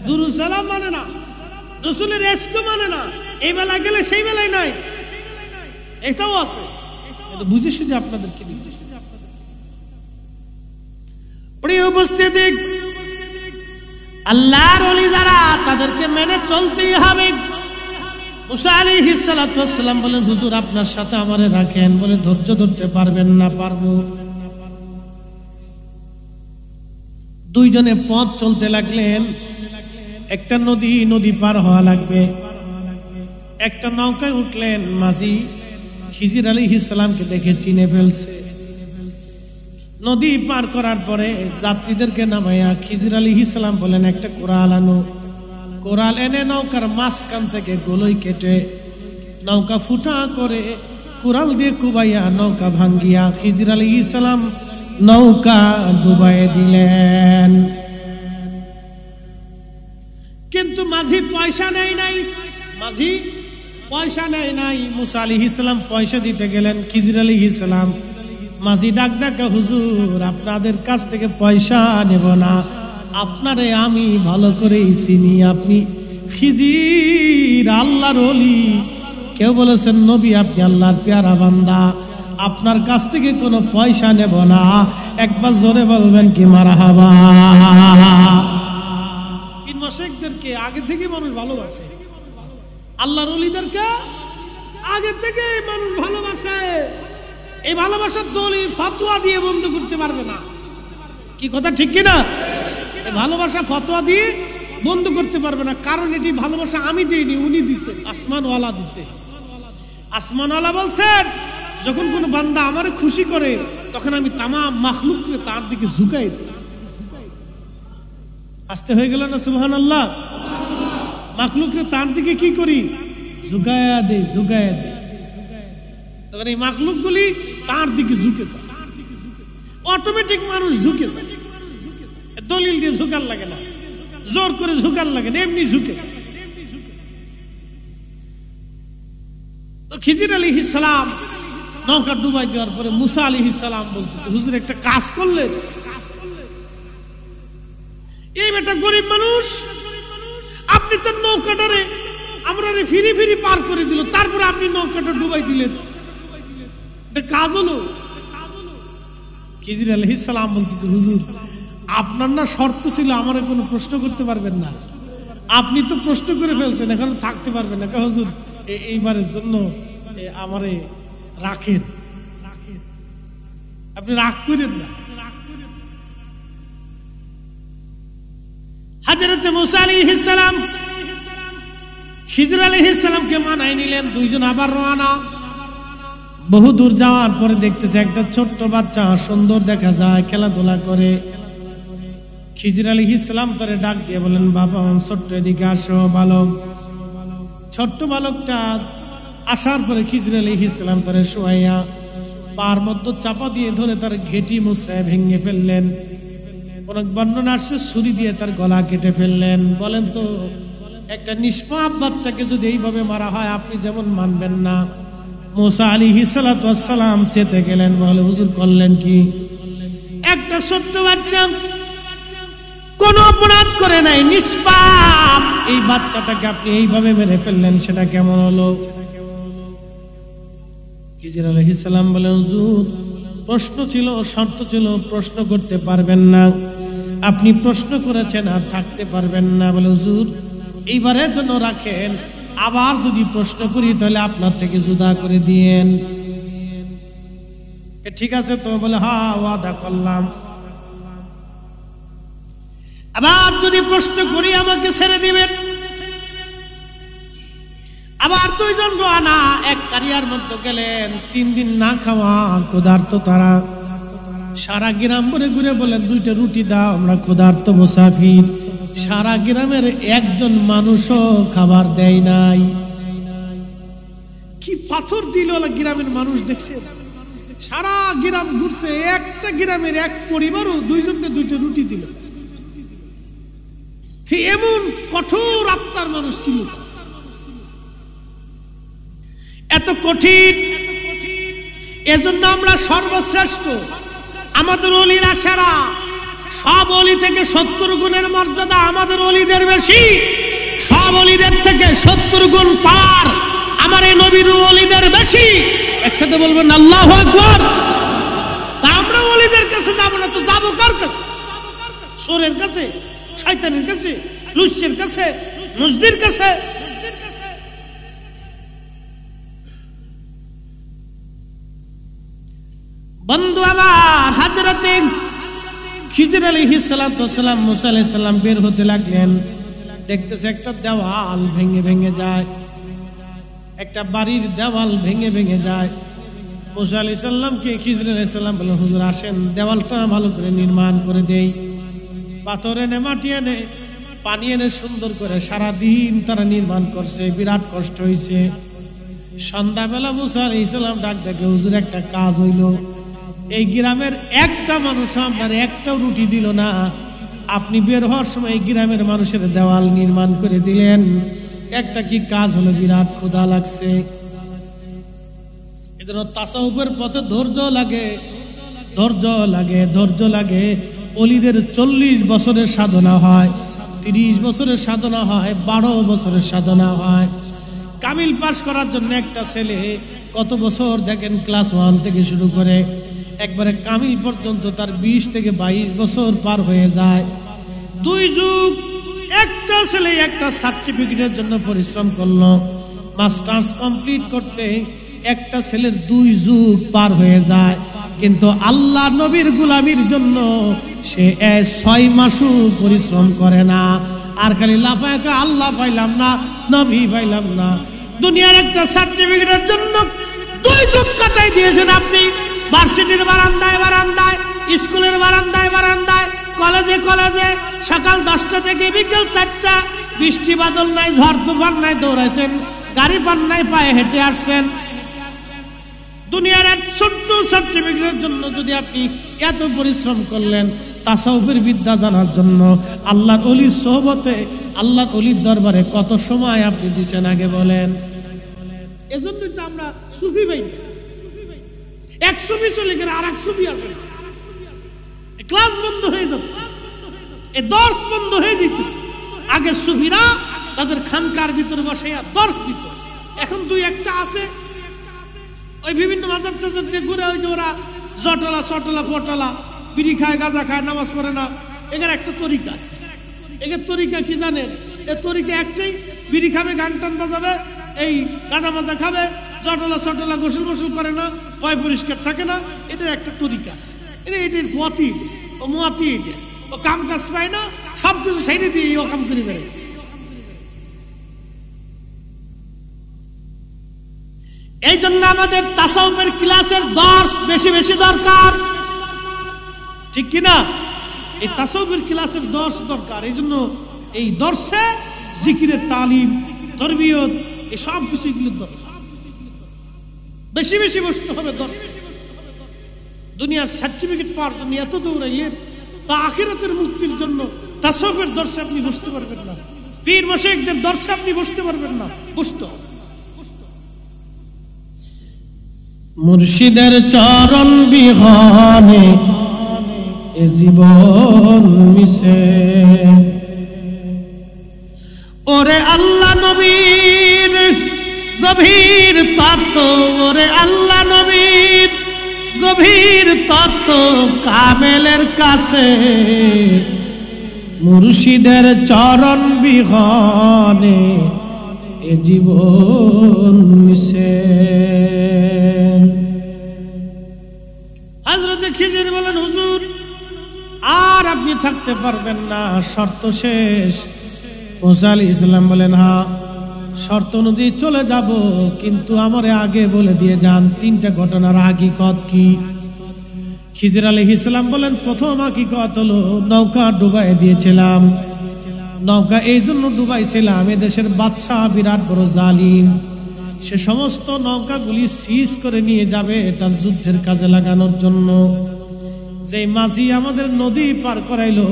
দুরূদ সালাম মানে না, রাসূলের ইশক মানে না, এই বেলায় গেলে সেই বেলায় নাই, এটাও আছে। এটা বুঝে শুধু আপনাদেরকে নির্দেশ। প্রিয় উপস্থিতি, আল্লাহর ওলি যারা তাদেরকে মেনে চলতেই হবে। মুসা আলাইহিস সালাতু ওয়াস সালাম বলেন, হুজুর আপনার সাথে আমারে রাখেন। বলে ধৈর্য ধরতে পারবেন না? পারবো। দুইজনে পথ চলতে লাগলেন। একটা নদী পার হওয়া লাগবে। একটা নৌকায় উঠলেন। মাঝি খিজির আলাইহিস সালামকে দেখে চিনে ফেলছে। নদী পার করার পরে যাত্রীদেরকে নামাইয়া খিজির আলাইহিস সালাম বলেন, একটা কোরাল আনো। কোরাল এনে নৌকার মাঝখান থেকে গোলই কেটে নৌকা ফুটা করে কোরাল দিয়ে কুবাইয়া নৌকা ভাঙ্গিয়া খিজির আলাইহিস সালাম নৌকা ডুবাইয়ে দিলেন। কিন্তু মাঝি পয়সা নেয় নাই, মাঝি পয়সা নেয় নাই। মুসা আলাইহিস সালাম পয়সা দিতে গেলেন। খিজির আলাইহিস সালাম মাঝি ডাক ডাকা, হুজুর আপনাদের কাছ থেকে পয়সা নেব না, আপনারে আমি ভালো করেই চিনি, আপনি খিজির আল্লাহর ওলি। কেউ বলেছেন নবী আপনি আল্লাহর পেয়ারা বান্দা, আপনার কাছ থেকে কোনো পয়সা নেব না। একবার জোরে বলবেন কি মারহাবা। পীর মাশায়েখদেরকে আগে থেকে মানুষ ভালোবাসে, আল্লাহর ওলিদেরকে আগে থেকে মানুষ ভালোবাসে। এই ভালোবাসার দলিল ফতোয়া দিয়ে বন্ধ করতে পারবে না। কি কথা ঠিক কিনা? এই ভালোবাসা ফতোয়া দিয়ে বন্ধ করতে পারবে না, কারণ এটি ভালোবাসা আমি দিইনি, উনি দিছে, আসমানওয়ালা দিছে। আসমানওয়ালা বলছেন, যখন কোনো বান্দা আমারে খুশি করে তখন আমি তামাম মাখলুককে তার দিকে ঝুঁকাই দিই। আসতে হয়ে গেল না সুবহানাল্লাহ? মাখলুককে তার দিকে কি করি? ঝুঁকায়া দেই, ঝুঁকায়া দেই। তখন এই মাখলুকগুলি তার দিকে ঝুঁকে যায়, অটোমেটিক মানুষ ঝুঁকে যায়। দলিল দিয়ে ঝুঁকার লাগে না, জোর করে ঝুঁকার লাগে না, এমনি ঝুঁকে। তো খিজির আলাইহিস সালাম নৌকা ডুবাই দেওয়ার পরে মুসা আলাইহিস সালাম বলতেছে, হুজুর একটা কাজ করলেন। এই বেটা গরিব মানুষ, আপনি তো নৌকাটারে আমরা ফিরি ফিরি পার করে দিল, তারপরে আপনি নৌকাটা ডুবাই দিলেন, এটা কাজ হলো? খিজির আলাইহিস সালাম বলতেছে, হুজুর আপনার না শর্ত ছিল আমারে কোনো প্রশ্ন করতে পারবেন না, আপনি তো প্রশ্ন করে ফেলছেন, এখন থাকতে পারবেন না। হুজুর এইবারের জন্য আমারে রাখেন, আপনি রাগ করেন না। হযরত মুসা আলাইহিস সালাম খিজির আলাইহিস সালামকে মানায় নিলেন। দুইজন আবার রওনা। বহু দূর যাওয়ার পরে দেখতেছে একটা ছোট্ট বাচ্চা, সুন্দর দেখা যায়, খেলাধুলা করে। খিজির আলাইহিস সালাম তারে ডাক দিয়ে বলেন, বাবা ছোট্ট এদিকে আসো বালক। ছোট্ট বালকটা আসার পরে খিজির আলাইহিস সালাম তারে শোয়াইয়া পার মধ্যে চাপা দিয়ে ধরে তার ঘেটি মুছড়ায় ভেঙে ফেললেন। অনেক বর্ণনা আসছে ছুরি দিয়ে তার গলা কেটে ফেললেন। বলেন তো, একটা নিষ্পাপ বাচ্চাকে যদি এইভাবে মারা হয় আপনি যেমন মানবেন না। মুসা আলাইহিস সালাতু ওয়াস সালাম চেতে গেলেন, বলে হুজুর করলেন কি? একটা ছোট্ট বাচ্চা কোন অপরাধ করে নাই, নিষ্পাপ, এই বাচ্চাটাকে আপনি এইভাবে মেরে ফেললেন, সেটা কেমন হলো? খিজির আলাইহিস সালাম বলেন, হুজুর প্রশ্ন ছিল, শর্ত ছিল, প্রশ্ন করতে পারবেন না। আপনি প্রশ্ন করেছেন আর থাকতে পারবেন না। বলে হুজুর এইবারের জন্য রাখেন, আবার যদি প্রশ্ন করি তাহলে আপনার থেকে জুদা করে দিয়েন। ঠিক আছে তো? বলে হ্যাঁ ওয়াদা করলাম। আবার যদি প্রশ্ন করি আমাকে ছেড়ে দিবেন। আবার দুইজন রওনা এক কারিয়ার মধ্যে গেলেন। 3 দিন না খাওয়া ক্ষুধার্ত তারা। সারা গ্রাম ঘুরে ঘুরে বলেন 2টা রুটি দাও, আমরা ক্ষুধার্ত মুসাফির। সারা গ্রামের একজন মানুষও খাবার দেয় নাই। কি পাথর দিল গ্রামের মানুষ দেখছে। সারা গ্রাম ঘুরছে, একটা গ্রামের এক পরিবারও 2জনকে 2টা রুটি দিল। এমন কঠোর আত্মার মানুষ ছিল। এত কঠিন, এজন্য আমরা সর্বশ্রেষ্ঠ। আমাদের ওলিরা সেরা। সব ওলি থেকে 70 গুণের মর্যাদা আমাদের ওলিদের বেশি। সব ওলিদের থেকে 70 গুণ পার আমার এই নবীর ওলিদের বেশি। একসাথে বলবেন আল্লাহু আকবার। তা আমরা ওলিদের কাছে যাব না তো যাবো কার কাছে? চোরের কাছে, শয়তানের কাছে, লুচ্ছের কাছে, মুজদির কাছে? বন্ধু আমার, হযরতে খিজর আলাইহিস সালাম মুসা আলাইহিস সালাম বের হতে লাগলেন। দেখতেছে একটা দেওয়াল ভেঙে ভেঙে যায়, একটা বাড়ির দেওয়াল ভেঙে ভেঙে যায়। মুসা আলাইহিস সালামকে খিজর আলাইহিস সালাম বললেন হুজুর আসেন দেওয়ালটা ভালো করে নির্মাণ করে দেই। পাথর এনে, মাটি এনে, পানি এনে সুন্দর করে সারাদিন তারা নির্মাণ করছে। বিরাট কষ্ট হয়েছে। সন্ধ্যাবেলা মুসা আলাইহিস সালাম ডাক দেখে হুজুর একটা কাজ হইল। এই গ্রামের একটা মানুষ আপনার একটাও রুটি দিল না। আপনি বের হওয়ার সময় গ্রামের মানুষের দেওয়াল নির্মাণ করে দিলেন। একটা কি কাজ হলো? বিরাট ক্ষুধা লাগছে। এজন্য তাসাউফের পথে ধৈর্য লাগে, ধৈর্য লাগে, ধৈর্য লাগে। ওলিদের 40 বছরের সাধনা হয়, 30 বছরের সাধনা হয়, 12 বছরের সাধনা হয়। কামিল পাস করার জন্য একটা ছেলে কত বছর দেখেন, ক্লাস 1 থেকে শুরু করে একবারে কামিল পর্যন্ত তার 20 থেকে 22 বছর পার হয়ে যায়। 2 যুগ একটা ছেলে একটা সার্টিফিকেটের জন্য পরিশ্রম করলো। মাস্টার্স কমপ্লিট করতে একটা ছেলের 2 যুগ পার হয়ে যায়। কিন্তু আল্লাহ নবীর গোলামির জন্য সে 6 মাসও পরিশ্রম করে না। আর খালি লাফায় আল্লাহ পাইলাম না, নবী পাইলাম না। দুনিয়ার একটা সার্টিফিকেটের জন্য 2 যুগ কাটাই দিয়েছেন আপনি। ভার্সিটির বারান্দায় বারান্দায়, স্কুলের বারান্দায় বারান্দায়, কলেজে কলেজে, সকাল 10টা থেকে বিকেল 4টা। বৃষ্টি বাদল নাই, ঝড় তুফান নাই, দৌড়াইছেন। গাড়ি পান নাই, পায়ে হেঁটে আসছেন। দুনিয়ার এক ছোট্ট সার্টিফিকেটের জন্য যদি আপনি এত পরিশ্রম করলেন, তাসাউফের বিদ্যা জানার জন্য আল্লাহর ওলির সোহবতে, আল্লাহর ওলির দরবারে কত সময় আপনি দিছেন আগে বলেন? এজন্যই তো আমরা সুফি ভাই, এক সুফি চলে গেলে আর এক সুফি আসে, ক্লাস বন্ধ হয়ে যাচ্ছে, এই দর্শ বন্ধ হয়ে দিতেছে। আগে সুফিরা তাদের খানকার ভিতরে বসে দর্শ দিত। এখন 2-1টা আছে ওই বিভিন্ন মাজার টাজার দিয়ে ঘুরে, ওই যে ওরা জটলা চটলা পটলা, বিড়ি খায়, গাঁজা খায়, নামাজ পড়ে না। এদের একটা তরিকা আছে। এদের তরিকা কি জানেন? এর তরিকা একটাই, বিড়ি খাবে, গান টান বাজাবে, এই গাঁজা মাজা খাবে, জটলা চটলা, গোসল গোসল করে না, পয় পরিষ্কার থাকে না। এটার একটা তরিকা আছে। এটার পথই এটা, ও মোয়াতি এটা, ও কাম কাজ পায় না, সব কিছু সাইডে দিয়ে ও কাম করে বেড়াইতেছে। এই জন্য আমাদের তাসাউফের ক্লাসের দর্শ বেশি বেশি দরকার, ঠিক কিনা? এই তাসাউফের ক্লাসের দর্শ দরকার। এই জন্য এই দর্শে জিকিরের তালিম, তরবিয়ত, এই সব কিছু এগুলোর দরকার। বেশি বেশি বসতে হবে দর্শে। দুনিয়ার সার্টিফিকেট পাওয়ার জন্য এত দৌড়াইলেন, তা আখিরাতের মুক্তির জন্য তাসাউফের দর্শে আপনি বসতে পারবেন না। পীর মাশায়েখদের দর্শে আপনি বসতে পারবেন না। বসতে হবে মুর্শিদের চরণ বিহনে এ জীবন মিশে। ওরে আল্লাহ নবীর গভীর তত্ত্ব, ওরে আল্লাহ নবীর গভীর তত্ত্ব কামেলের কাছে মুর্শিদের চরণ বিহনে এ জীবন মিশে। হযরত খিজির বলেন, হুজুর আর আপনি থাকতে পারবেন না, শর্ত শেষ। মুসা আলাইহিস সালাম বলেন, হ্যাঁ শর্ত অনুযায়ী চলে যাব, কিন্তু আমারে আগে বলে দিয়ে যান তিনটা ঘটনার হাকিকত কি। খিজির আলাইহিস সালাম বলেন, প্রথম হাকিকত হলো নৌকা ডুবাই দিয়েছিলাম। নৌকা এই জন্য ডুবাইছিলাম, এদেশের বাদশা বিরাট বড় জালিম, সে সমস্ত নৌকাগুলি সিজ করে নিয়ে যাবে তার যুদ্ধের কাজে লাগানোর জন্য। যে মাঝি আমাদের নদী পার করাইলো,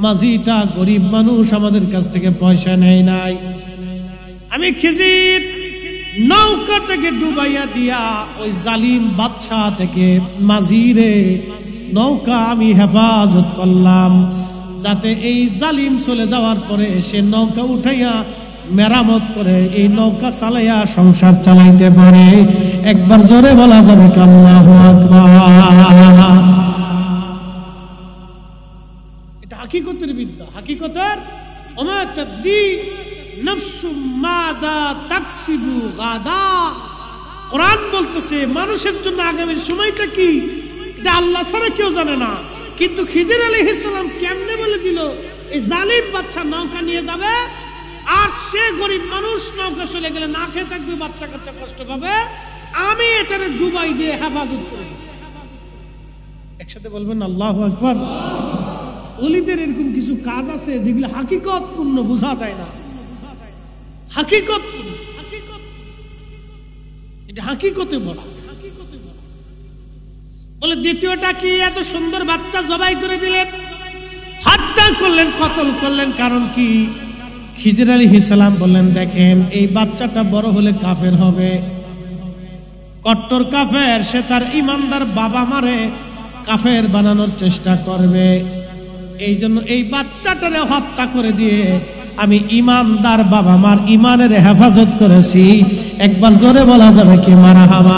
মাঝিটা গরিব মানুষ, আমাদের কাছ থেকে পয়সা নেয় নাই। আমি খিজির নৌকাটাকে ডুবাইয়া দিয়া ওই জালিম বাদশা থেকে মাঝিরে নৌকা আমি হেফাজত করলাম, যাতে এই জালিম চলে যাওয়ার পরে সে নৌকা উঠাইয়া মেরামত করে এই নৌকা চালাইয়া সংসার চালাইতে পারে। একবার জোরে বলা যাবে আল্লাহু আকবার। এটা হাকিকতের বিদ্যা, হাকিকতের। ওমা তাদরি নাফসুম মাযা তাকসিবু গাদা। কোরআন বলতেছে মানুষের জন্য আগামীর সময়টা কি এটা আল্লাহ ছাড়া কেউ জানে না। কিন্তু খিজির আলাইহিস সালাম কেমনে বলে দিল, এই জালিম বাচ্চা নৌকা নিয়ে যাবে, আর সে গরিব মানুষ নৌকা চলে গেলে না খেয়ে থাকবে, বাচ্চা কাচ্চা কষ্ট পাবে, আমি এটারে ডুবাই দিয়ে হেফাজত করে। একসাথে বলবেন আল্লাহু আকবার। ওলিদের এরকম কিছু কাজ আছে যেগুলো হাকিকত পূর্ণ, বোঝা যায় না। হাকিকত এটা হাকিকতে বলা। বলে দ্বিতীয়টা কি, এত সুন্দর বাচ্চা জবাই করে দিলেন, হত্যা করলেন, কতল করলেন, কারণ কি? খিজির আলাইহিস সালাম বললেন, দেখেন এই বাচ্চাটা বড় হলে কাফের হবে, কট্টর কাফের, সে তার ইমানদার বাবা মারে কাফের বানানোর চেষ্টা করবে। এই জন্য এই বাচ্চাটারে হত্যা করে দিয়ে আমি ইমানদার বাবা মার ইমানের হেফাজত করেছি। একবার জোরে বলা যাবে কি মারহাবা।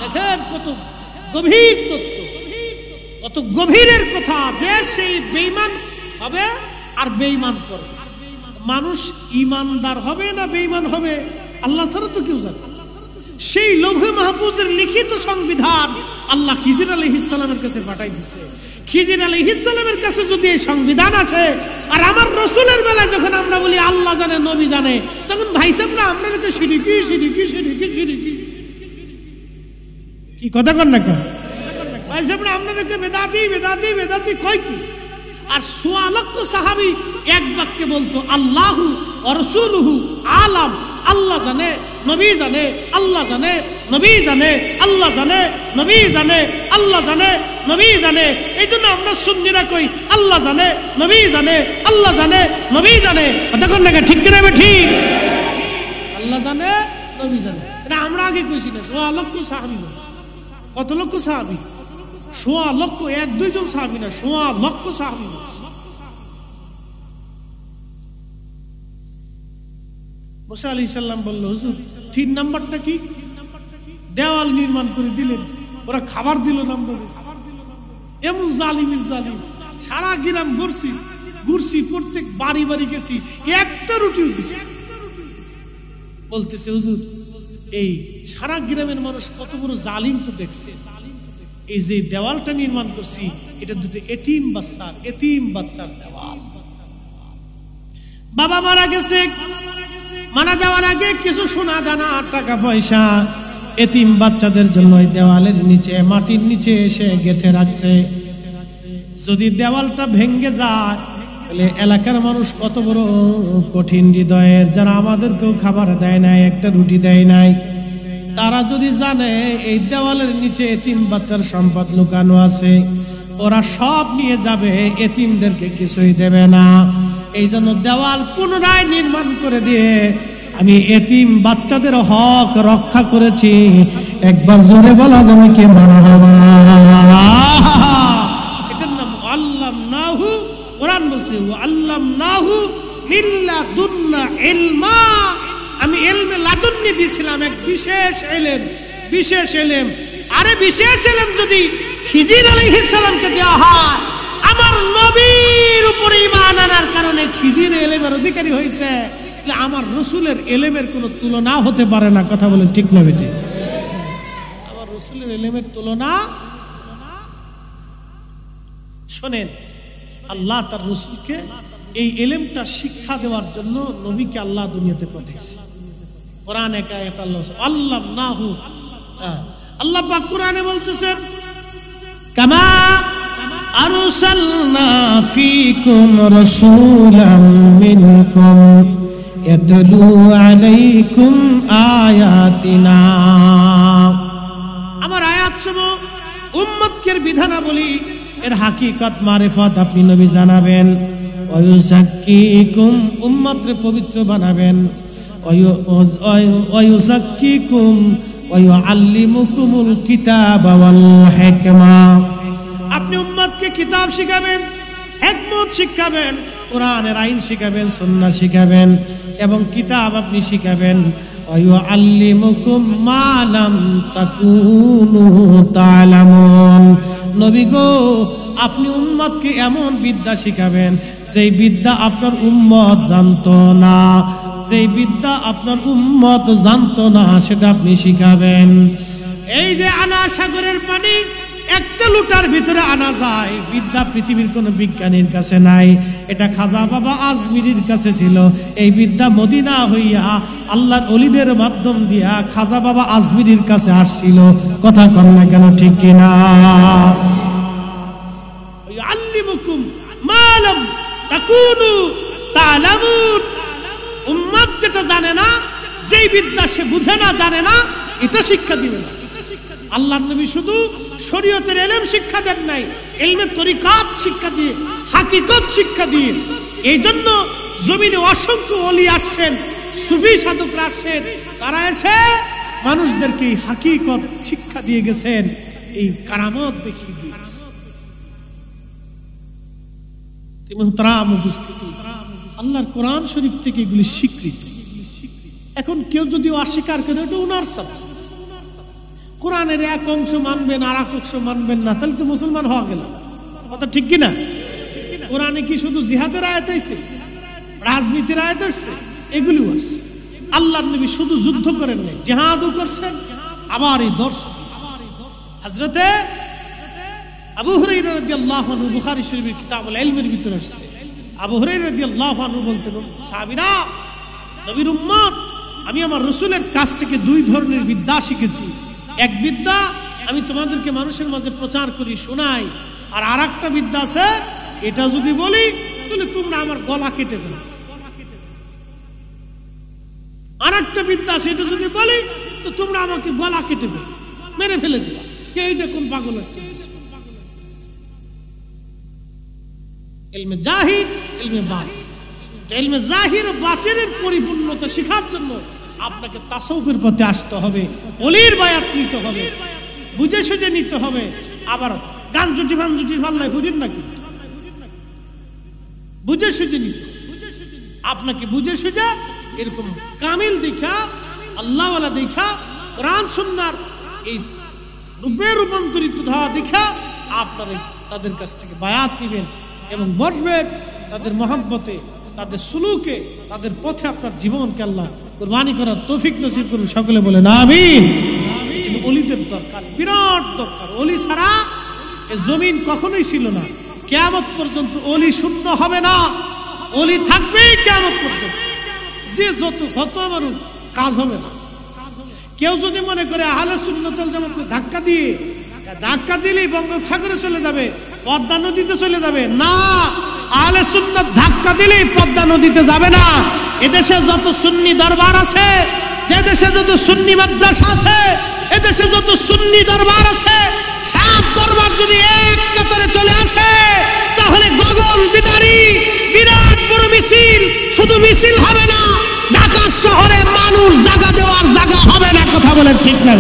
দেখেন কত গভীর তত্ত্ব, কত গভীরের কথা, যে সেই বেঈমান হবে আর বেঈমান করবে। মানুষ ইমানদার হবে না বেঈমান হবে আল্লাহ ছাড়া তো কেউ জানে। সেই লৌহে মাহফুজের লিখিত সংবিধান আল্লাহ খিজির আলাইহিস সালামের কাছে পাঠাই দিছে। খিজির আলাইহিস সালামের কাছে যদি এই সংবিধান আসে, আর আমার রসুলের বেলায় যখন আমরা বলি আল্লাহ জানে নবী জানে, তখন ভাই সাহেবরা আমরা শিরিকি শিরিকি শিরিকি শিরিকি কি কথা কন না কেন? ভাই সাহেবরা আপনাদেরকে বেদাতি বেদাতি বেদাতি কয় কি? আর ১৬ লক্ষ সাহাবী এক বাক্যে বলতো আল্লাহু ওয়া রাসূলুহু আলাম, আল্লাহ জানে নবী জানে, আল্লাহ জানে নবী জানে, আল্লাহ জানে নবী জানে, আল্লাহ জানে নবী জানে। এই জন্য আমরা সুন্নিরা কই আল্লাহ জানে নবী জানে, আল্লাহ জানে নবী জানে। কথা কোন না ঠিক কিনা? ঠিক, আল্লাহ জানে নবী জানে। এটা আমরা আগে কইছি না। ১৬ লক্ষ সাহাবী বলছে। কত লক্ষ সাহাবী? ১৬ লক্ষ, এক দুইজন সাহাবী না, ১৬ লক্ষ সাহাবী বলছে। মুসা আলাইহিস সালাম বলল, হুজুর ৩ নাম্বারটা কি? দেওয়াল নির্মাণ করে দিলেন, ওরা খাবার দিল না। এমন জালিমের জালিম, সারা গ্রাম ঘুরছি, প্রত্যেক বাড়ি বাড়ি গেছি, একটা রুটি দিছে। বলতেছে হুজুর এই সারা গ্রামের মানুষ কত বড় জালিম তো দেখছে, এই যে দেওয়ালটা নির্মাণ করছি এটা দুটো এতিম বাচ্চার দেওয়াল। বাবা মারা গেছে, মারা যাওয়ার আগে কিছু সোনা দানা টাকা পয়সা এতিম বাচ্চাদের জন্য এই দেওয়ালের নিচে, মাটির নিচে এসে গেঁথে রাখছে। যদি দেওয়ালটা ভেঙে যায় তাহলে এলাকার মানুষ কত বড় কঠিন হৃদয়ের, যারা আমাদেরকেও খাবার দেয় নাই, একটা রুটি দেয় নাই, তারা যদি জানে এই দেওয়ালের নিচে এতিম বাচ্চার সম্পদ লুকানো আছে, ওরা সব নিয়ে যাবে, এতিমদেরকে কিছুই দেবে না। এই জন্য দেওয়াল পুনরায় নির্মাণ করে দিয়ে আমি এতিম বাচ্চাদের হক রক্ষা করেছি। একবার জোরে বলা যাবে কি মারহাবা। এটার নাম আল্লামনাহু। কোরআন বলছে আল্লামনাহু মিল্লাদুন্না ইলমা, আমি ইলমে লাদুন্নি দিয়েছিলাম, এক বিশেষ ইলম, বিশেষ ইলম। আরে বিশেষ ইলম যদি খিজির আলাইহিস সালামকে দেওয়া হয় আমার নবীর উপরে ঈমান আনার কারণে খিজির ইলমের অধিকারী হয়েছে, যে আমার রাসূলের ইলমের কোনো তুলনা হতে পারে না। কথা বলেন ঠিক না বেটি? আমার রাসূলের ইলমের তুলনা। শোনেন, আল্লাহ তার রাসূলকে এই ইলমটা শিক্ষা দেওয়ার জন্য নবীকে আল্লাহ দুনিয়াতে পাঠিয়েছে। কোরআনে এক আয়াত আল্লাহ আল্লামনাহু, আল্লাহ পাক কোরআনে বলতেছেন, কামা আরসালনা ফীকুম রাসূলাম মিনকুম ইয়াতলু আলাইকুম আয়াতিনা। আমার আয়াতসমূহ উম্মতকে বিধানাবলী এর হাকিকত মারিফত আপনি নবী জানাবেন। ওয়ায়ুযাক্কিকুম, উম্মতকে পবিত্র বানাবেন। ওয়ায়ুযাক্কিকুম ওয়ায়ুআল্লিমুকুমুল কিতাবা ওয়াল হিকমা, আপনি উম্মতকে কিতাব শিখাবেন, হিকমত শিখাবেন, কোরআনের আইন শিখাবেন, সুন্নাহ শিখাবেন এবং কিতাব আপনি শিখাবেন। ওয়ায়ুআল্লিমুকুম মা লাম তাকুনু তা'লামুন, নবী গো আপনি উম্মতকে এমন বিদ্যা শিখাবেন যেই বিদ্যা আপনার উম্মত জানতো না, যেই বিদ্যা আপনার উম্মত জানতো না সেটা আপনি শিখাবেন। এই যে আনা সাগরের পানি একটা লুটার ভিতরে আনা যায়, বিদ্যা পৃথিবীর কোনো বিজ্ঞানীর কাছে নাই, এটা খাজা বাবা আজমিরির কাছে ছিল। এই বিদ্যা মদিনা হইয়া আল্লাহর ওলিদের মাধ্যম দিয়া খাজা বাবা আজমিরির কাছে আসছিল। কথা কন না কেন, ঠিক কিনা? আল্লিমুকুম মা লাম তাকুনু তা'লামুন, উম্মত যেটা জানে না, যেই বিদ্যা সে বুঝে না, জানে না, এটা শিক্ষা দিবেন। আল্লাহর নবী শুধু শরীয়তের ইলম শিক্ষা দেন নাই, ইলমের তরিকাত শিক্ষা দিয়ে, হাকিকত শিক্ষা দিয়ে। এই জন্য জমিনে অসংখ্য ওলি আসছেন, সুফি সাধকরা আসছেন, তারা এসে মানুষদেরকে হাকিকত শিক্ষা দিয়ে গেছেন, এই কারামত দেখিয়ে দিয়ে গেছেন। মুহতারাম উপস্থিতি, আল্লাহর কোরআন শরীফ থেকে এগুলি স্বীকৃত। এখন কেউ যদি অস্বীকার করে, এটা উনার সাবজেক্ট। কোরআনের এক অংশ মানবেন আর এক অংশ মানবেন না, তাহলে তো মুসলমান হওয়া গেল। কথা ঠিক কিনা? কোরআনে কি শুধু জিহাদের আয়াত আছে, রাজনীতির আয়াত আছে? এগুলিও আছে। আল্লাহর নবী শুধু যুদ্ধ করেন নাই, জিহাদও করছেন, আবার এই দর্শন। হযরতে আবু হুরায়রা রাদিয়াল্লাহু আনহু বুখারী শরীফের কিতাবুল ইলমের ভিতরে আসছে। আবু হুরায়রা রাদিয়াল্লাহু আনহু বলতেন, সাহাবীরা, নবীর উম্মত, আমি আমার রাসূলের কাছ থেকে দুই ধরনের বিদ্যা শিখেছি। এক বিদ্যা আমি তোমাদেরকে মানুষের মাঝে প্রচার করি, শোনাই, আর আরেকটা বিদ্যা আছে, এটা যদি বলি তাহলে তোমরা আমার গলা কেটে ফেলো। আরেকটা বিদ্যা আছে, এটা যদি বলি তো তোমরা আমাকে গলা কেটে ফেলো, মেরে ফেলে দিবা। কে এইটা কোন পাগল আসছে? ইলমে জাহির, ইলমে বাতিন। ইলমে জাহির ও বাতিনের পরিপূর্ণতা শেখার জন্য আপনাকে তাসাউফের পথে আসতে হবে, ওলির বায়াত নিতে হবে, বুঝে সুঝে নিতে হবে। আবার গান জুটি ফান জুটি ফাল্লাই বুঝেন না, কিন্তু বুঝে সুঝে নিতে, আপনাকে বুঝে সুঝে এরকম কামিল দেখা, আল্লাহওয়ালা দেখা, কোরআন সুন্নাহর এই রূপে রূপান্তরিত হওয়া দেখা আপনারা তাদের কাছ থেকে বায়াত নেবেন এবং বসবেন তাদের মহব্বতে, তাদের সুলুকে, তাদের পথে আপনার জীবনকে আল্লাহ কুরবানি করার তৌফিক নসিব করুন। সকলে বলেন আমিন। ওলিদের দরকার, বিরাট দরকার। ওলি ছাড়া এ জমিন কখনোই ছিল না, কিয়ামত পর্যন্ত ওলি শূন্য হবে না, ওলি থাকবেই কিয়ামত পর্যন্ত। যে যত মারুক কাজ হবে না। কেউ যদি মনে করে আহলে সুন্নাত ওয়াল জামাতকে ধাক্কা দিলেই বঙ্গোপসাগরে চলে যাবে, পদ্মা নদীতে চলে যাবে, না, আহলে সুন্নাত ধাক্কা দিলেই পদ্মা নদীতে যাবে না। এদেশে যত সুন্নি দরবার আছে, যে দেশে যত সুন্নি মাদ্রাসা আছে, এদেশে যত সুন্নি দরবার আছে, সব দরবার যদি এক কাতারে চলে আসে, তাহলে গগন বিদারী বিরাট বড় মিছিল, শুধু মিছিল হবে না, ঢাকা শহরে মানুষ জায়গা দেওয়ার জায়গা হবে না। কথা বলেন ঠিক না?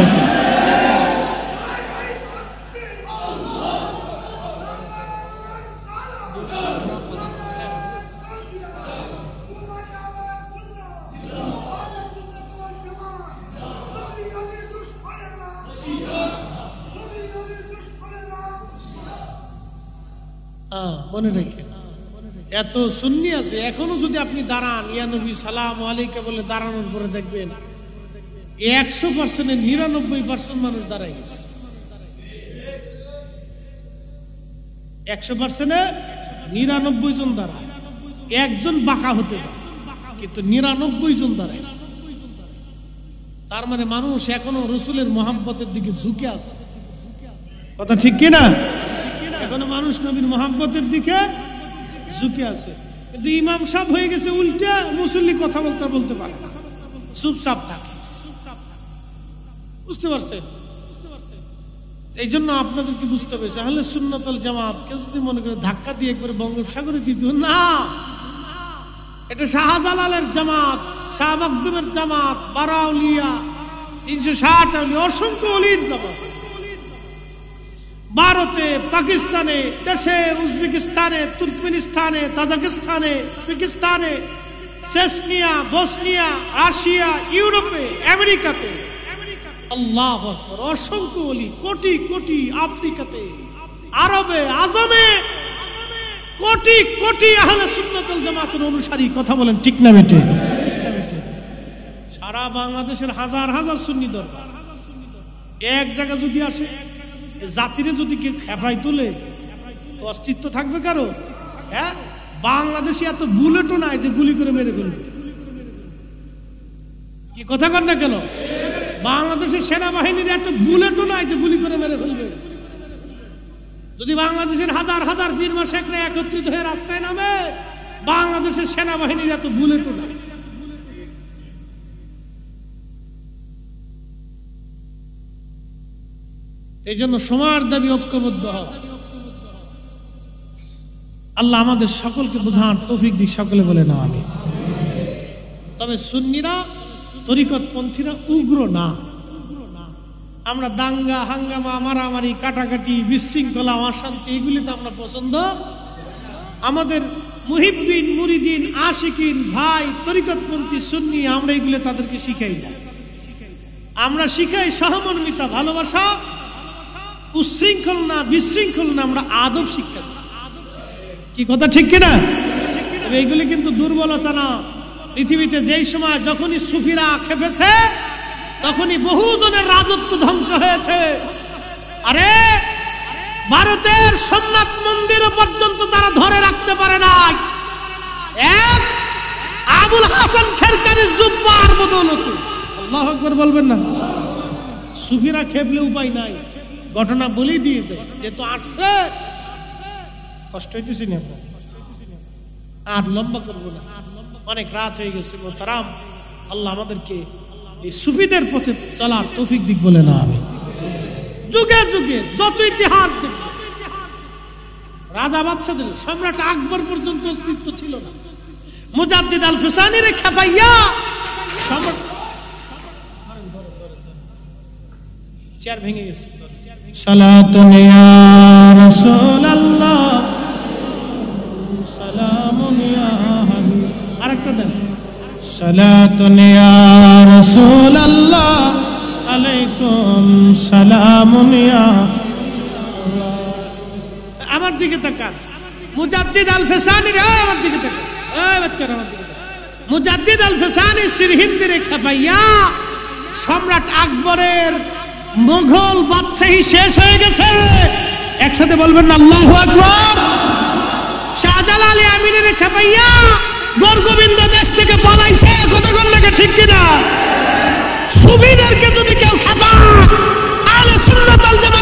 মনে রেখে, এত সুন্নি আছে এখনো যদি আপনি দাঁড়ান ইয়া নবী সালাম আলাইকা বলে দাঁড়ানোর পরে দেখবেন 100%-এ 99% মানুষ দাঁড়ায় গেছে। 100%-এ 99 জন দাঁড়ায়, একজন বাঁকা হতে পারে কিন্তু 99 জন দাঁড়ায়। তার মানে মানুষ এখনো রসুলের মহাব্বতের দিকে ঝুঁকে আছে। কথা ঠিক কিনা? এখনো মানুষ নবীর মহাব্বতের দিকে ঝুঁকে আছে, কিন্তু ইমাম সাহেব হয়ে গেছে উল্টা, মুসল্লি কথা বলতে পারে না, চুপচাপ থাকে। বুঝতে পারছেন? এই জন্য আপনাদেরকে বুঝতে হবে আহলে সুন্নাত ওয়াল জামাত কেউ যদি মনে করে ধাক্কা দিয়ে একবারে বঙ্গোপসাগরে দিত না, এটা শাহজালালের জামাত, শাহ মাকদুমের জামাত, বারাউলিয়া 360 আউলিয়া, অসংখ্য ওলির জামাত। ভারতে, পাকিস্তানে, দেশে, উজবেকিস্তানে, তুর্কমেনিস্তানে, তাজিকিস্তানে, উজবেকিস্তানে, চেচনিয়া, বসনিয়া, রাশিয়া, ইউরোপে, আমেরিকাতে, আল্লাহু আকবার, অসংখ্য ওলি, কোটি কোটি, আফ্রিকাতে, আরবে, আজমে কোটি কোটি আহলে সুন্নাত ওয়াল জামাতের অনুসারী। কথা বলেন ঠিক না বেটে? সারা বাংলাদেশের হাজার হাজার সুন্নি দরবার এক জায়গা যদি আসে, জাতিরে যদি কেউ খেপাই তোলে তো অস্তিত্ব থাকবে কারো? হ্যাঁ, বাংলাদেশে এত বুলেটও নাই যে গুলি করে মেরে ফেলবে। কি কথা কর না কেন? বাংলাদেশের সেনাবাহিনীর একটা বুলেটও নাই যে গুলি করে মেরে ফেলবে। যদি বাংলাদেশের হাজার হাজার পীর মাশায়েখরা একত্রিত হয়ে রাস্তায় নামে, বাংলাদেশের সেনাবাহিনীর এত বুলেটও নাই। এই জন্য সবার দাবি ঐক্যবদ্ধ হওয়া। আল্লাহ আমাদের সকলকে বোঝার তৌফিক দিক, সকলে বলে না আমি। তবে সুন্নিরা, তরিকতপন্থীরা উগ্র না। আমরা দাঙ্গা হাঙ্গামা, মারামারি, কাটাকাটি, বিশৃঙ্খলা, অশান্তি এগুলিতে আমরা পছন্দ। আমাদের মুহিব্বিন, মুরিদিন, আশিকিন ভাই তরিকতপন্থী সুন্নি, আমরা এগুলো তাদেরকে শিখাই না। আমরা শিখাই সহমর্মিতা, ভালোবাসা, উশৃঙ্খল না, বিশৃঙ্খল না, আমরা আদব শিক্ষা দিই। কি কথা ঠিক কিনা? এইগুলি কিন্তু দুর্বলতা না। পৃথিবীতে যেই সময় যখনই সুফিরা খেপেছে তখনই বহুজনের রাজত্ব ধ্বংস হয়েছে। আরে ভারতের সোমনাথ মন্দির পর্যন্ত তারা ধরে রাখতে পারে নাই এক আবুল হাসান খেরকানির জুব্বার বদৌলতে। আল্লাহু আকবার বলবেন না? সুফিরা খেপলে উপায় নাই, ঘটনা বলেই দিয়েছে যে তো আসছে। কষ্ট হইতেছি না, আর লম্বা করবো না, অনেক রাত হয়ে গেছে। মোহতারাম, আল্লাহ আমাদেরকে এই সুফিদের পথে চলার তৌফিক দিক বলে না আমি। যুগে যুগে যত ইতিহাস দেখব, রাজা বাদশাদের, সম্রাট আকবর পর্যন্ত অস্তিত্ব ছিল না। মুজাদ্দিদ আল ফিসানির খেপাইয়া চেয়ার ভেঙে গেছে। সালাতুন ইয়া রাসূলুল্লাহ, সালামুন ইয়া হাবিব। আরেকটা দেন। সালাতুন ইয়া রাসূলুল্লাহ, আলাইকুম সালামুন ইয়া। আমার দিকে তাকান। মুজাদ্দিদ আল ফিসানি, আমার দিকে তাকান। এই বাচ্চারা আমার দিকে তাকান। মুজাদ্দিদ আল ফিসানি সিরহিন্দিরে খেপাইয়া সম্রাট আকবরের মুঘল বাদশাহী শেষ হয়ে গেছে। একসাথে বলবেন না আল্লাহু আকবার। শাহজালাল আমিনের খেপাইয়া গর্গবিন্দ দেশ থেকে পালাইছে। কথা বল না ঠিক কিনা? সুফিদেরকে যদি কেউ খেপা, আহলে সুন্নাত ওয়াল জামাত